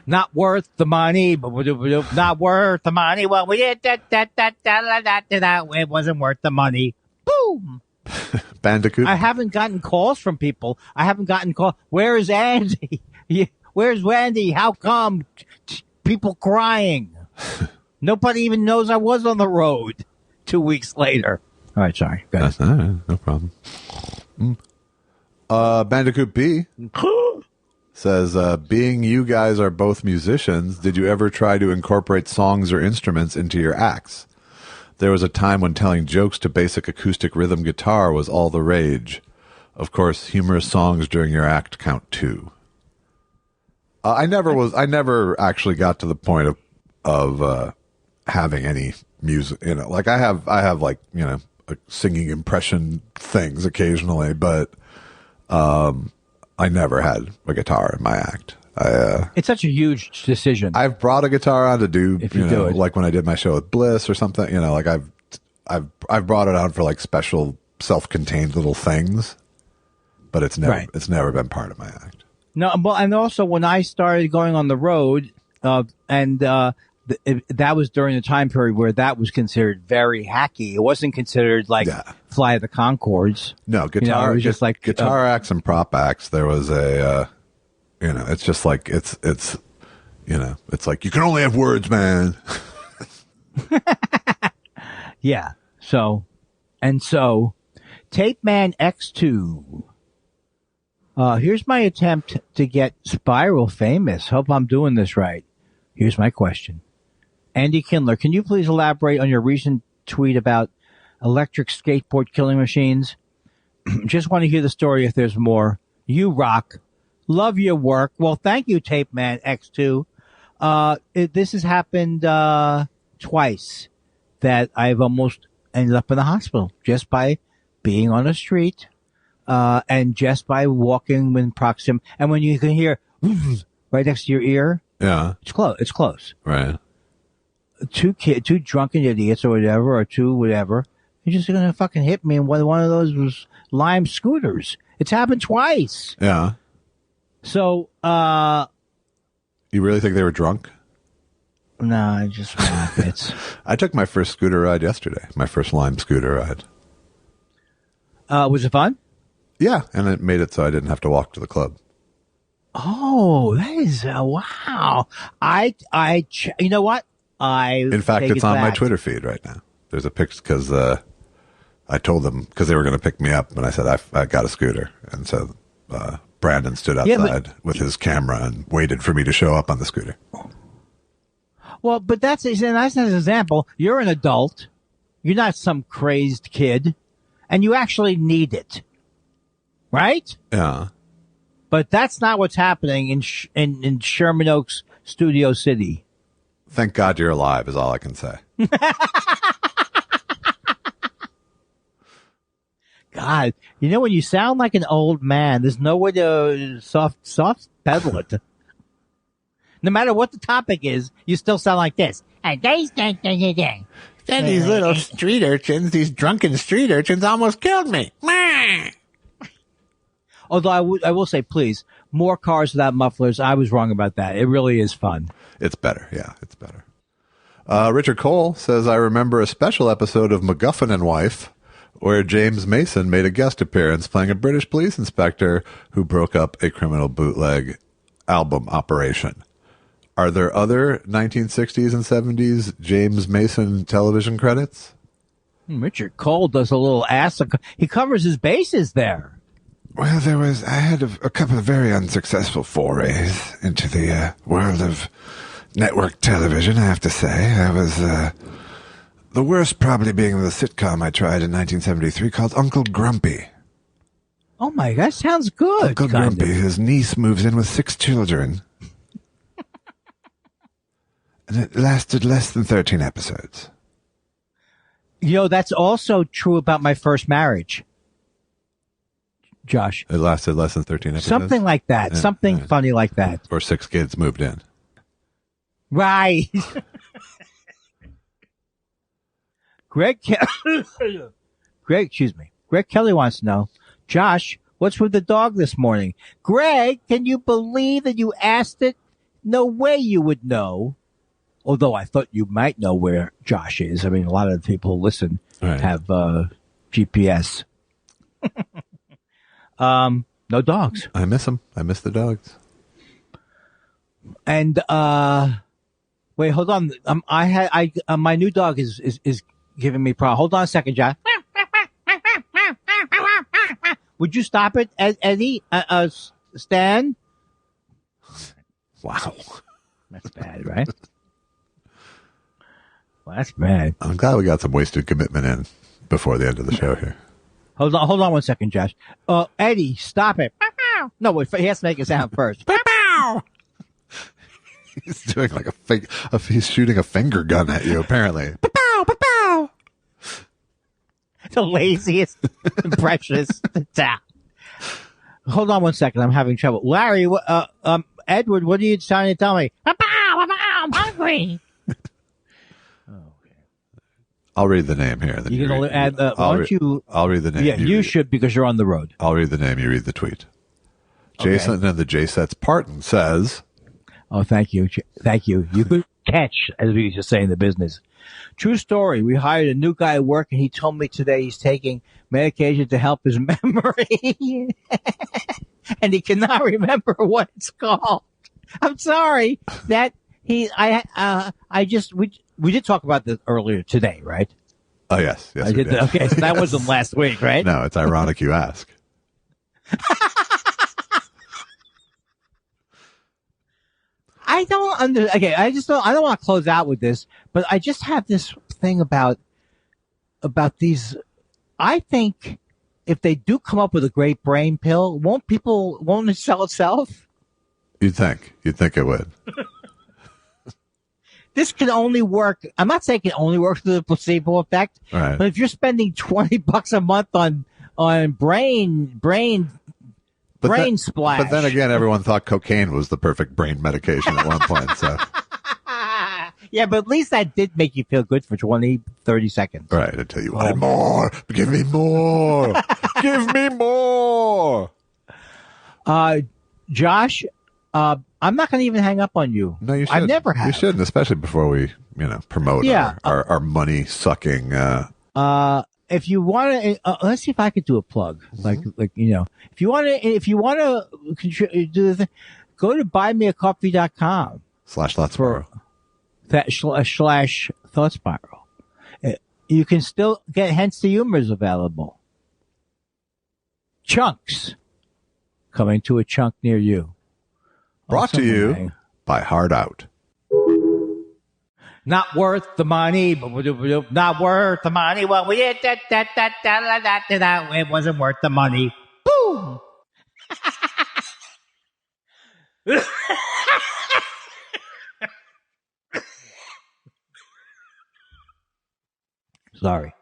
Not worth the money, not worth the money. Well, we did that. It wasn't worth the money. Boom. Bandicoot? I haven't gotten calls from people. I haven't gotten calls. Where is Andy? Where's Wendy? How come? People crying. Nobody even knows I was on the road 2 weeks later. All right, sorry. Go ahead. That's all right, no problem. Bandicoot B says, being you guys are both musicians, did you ever try to incorporate songs or instruments into your acts? There was a time when telling jokes to basic acoustic rhythm guitar was all the rage. Of course, humorous songs during your act count too. I never actually got to the point of having any music, like I have like, singing impression things occasionally, but I never had a guitar in my act. It's such a huge decision. I've brought a guitar on to do, If you do it. like when I did my show with Bliss or something, like I've brought it on for like special self-contained little things, but it's never been part of my act. No, and also when I started going on the road, that was during the time period where that was considered very hacky. It wasn't considered like Fly of the Conchords. No, guitar. It was just like guitar acts and prop acts. There was it's just like it's like you can only have words, man. Yeah. So, Tape Man X2. Here's my attempt to get Spiral famous. Hope I'm doing this right. Here's my question. Andy Kindler, can you please elaborate on your recent tweet about electric skateboard killing machines? Just want to hear the story if there's more. You rock. Love your work. Well, thank you, Tape Man X2. This has happened twice that I've almost ended up in the hospital just by being on the street and just by walking in proximity. And when you can hear right next to your ear, it's close. It's close. Right. Two drunken idiots or whatever, or two whatever, they're just gonna fucking hit me. And one of those was Lime scooters. It's happened twice. Yeah. So, you really think they were drunk? No, I just it's. I took my first scooter ride yesterday. My first Lime scooter ride. Was it fun? Yeah, and it made it so I didn't have to walk to the club. Oh, that is wow! You know what? In fact, it's on my Twitter feed right now. There's a picture because I told them because they were going to pick me up, and I said I got a scooter, and so Brandon stood outside with his camera and waited for me to show up on the scooter. Well, but that's a nice example. You're an adult. You're not some crazed kid, and you actually need it, right? Yeah. But that's not what's happening in Sherman Oaks, Studio City. Thank God you're alive is all I can say. God, when you sound like an old man, there's no way to soft pedal it. No matter what the topic is, you still sound like this. And these little street urchins, these drunken street urchins almost killed me. Although I will say, please, more cars without mufflers. I was wrong about that. It really is fun. It's better. Yeah, it's better. Richard Cole says, I remember a special episode of MacGuffin and Wife where James Mason made a guest appearance playing a British police inspector who broke up a criminal bootleg album operation. Are there other 1960s and 70s James Mason television credits? Richard Cole does a little ass. He covers his bases there. Well, I had a couple of very unsuccessful forays into the world of network television, I have to say. I was, the worst probably being the sitcom I tried in 1973 called Uncle Grumpy. Oh my God, sounds good. Uncle Grumpy, his niece moves in with 6 children. And it lasted less than 13 episodes. That's also true about my first marriage. Josh. It lasted less than 13 episodes? Something like that. Something funny like that. Or 6 kids moved in. Right. Greg Kelly wants to know, Josh, what's with the dog this morning? Greg, can you believe that you asked it? No way you would know. Although I thought you might know where Josh is. I mean, a lot of the people who listen have GPS. No dogs. I miss them. I miss the dogs. And wait, hold on. My new dog is giving me problem. Hold on a second, Josh. Would you stop it, Eddie? Stan? Wow. That's bad, right? Well, that's bad. I'm glad we got some wasted commitment in before the end of the show here. Hold on 1 second, Josh. Eddie, stop it. No, wait, he has to make it sound first. He's doing like he's shooting a finger gun at you, apparently. The laziest impressionist. Hold on 1 second. I'm having trouble. Larry, Edward, what are you trying to tell me? I'm hungry. I'll read the name here. You're going to add, I'll read the name. Yeah, you should because you're on the road. I'll read the name. You read the tweet. Jason and the J-Sets Parton says, oh, thank you. Thank you. You could catch, as we used to say in the business. True story. We hired a new guy at work, and he told me today he's taking medication to help his memory. And he cannot remember what it's called. I'm sorry that we did talk about this earlier today, right? Oh, yes. Yes, I did. Okay, so that wasn't last week, right? No, it's ironic you ask. I don't I don't want to close out with this, but I just have this thing about these. I think if they do come up with a great brain pill, won't it sell itself? You'd think it would. This can only work. I'm not saying it can only work through the placebo effect, right. But if you're spending $20 a month on brain splash. But then again, everyone thought cocaine was the perfect brain medication at one point. So. Yeah, but at least that did make you feel good for 20, 30 seconds. Right, until you wanted more. Give me more. Give me more. Josh, I'm not going to even hang up on you. No, you should. I've never have. You shouldn't, especially before we, promote our money-sucking... if you want to, let's see if I could do a plug. If you want to do the thing, go to buymeacoffee.com /Thought Spiral. /Thought Spiral. You can still get Hence the Humors available. Chunks coming to a chunk near you. Brought to you by Hard Out. Not worth the money, not worth the money. Well, we did that. It wasn't worth the money. Boom. Sorry.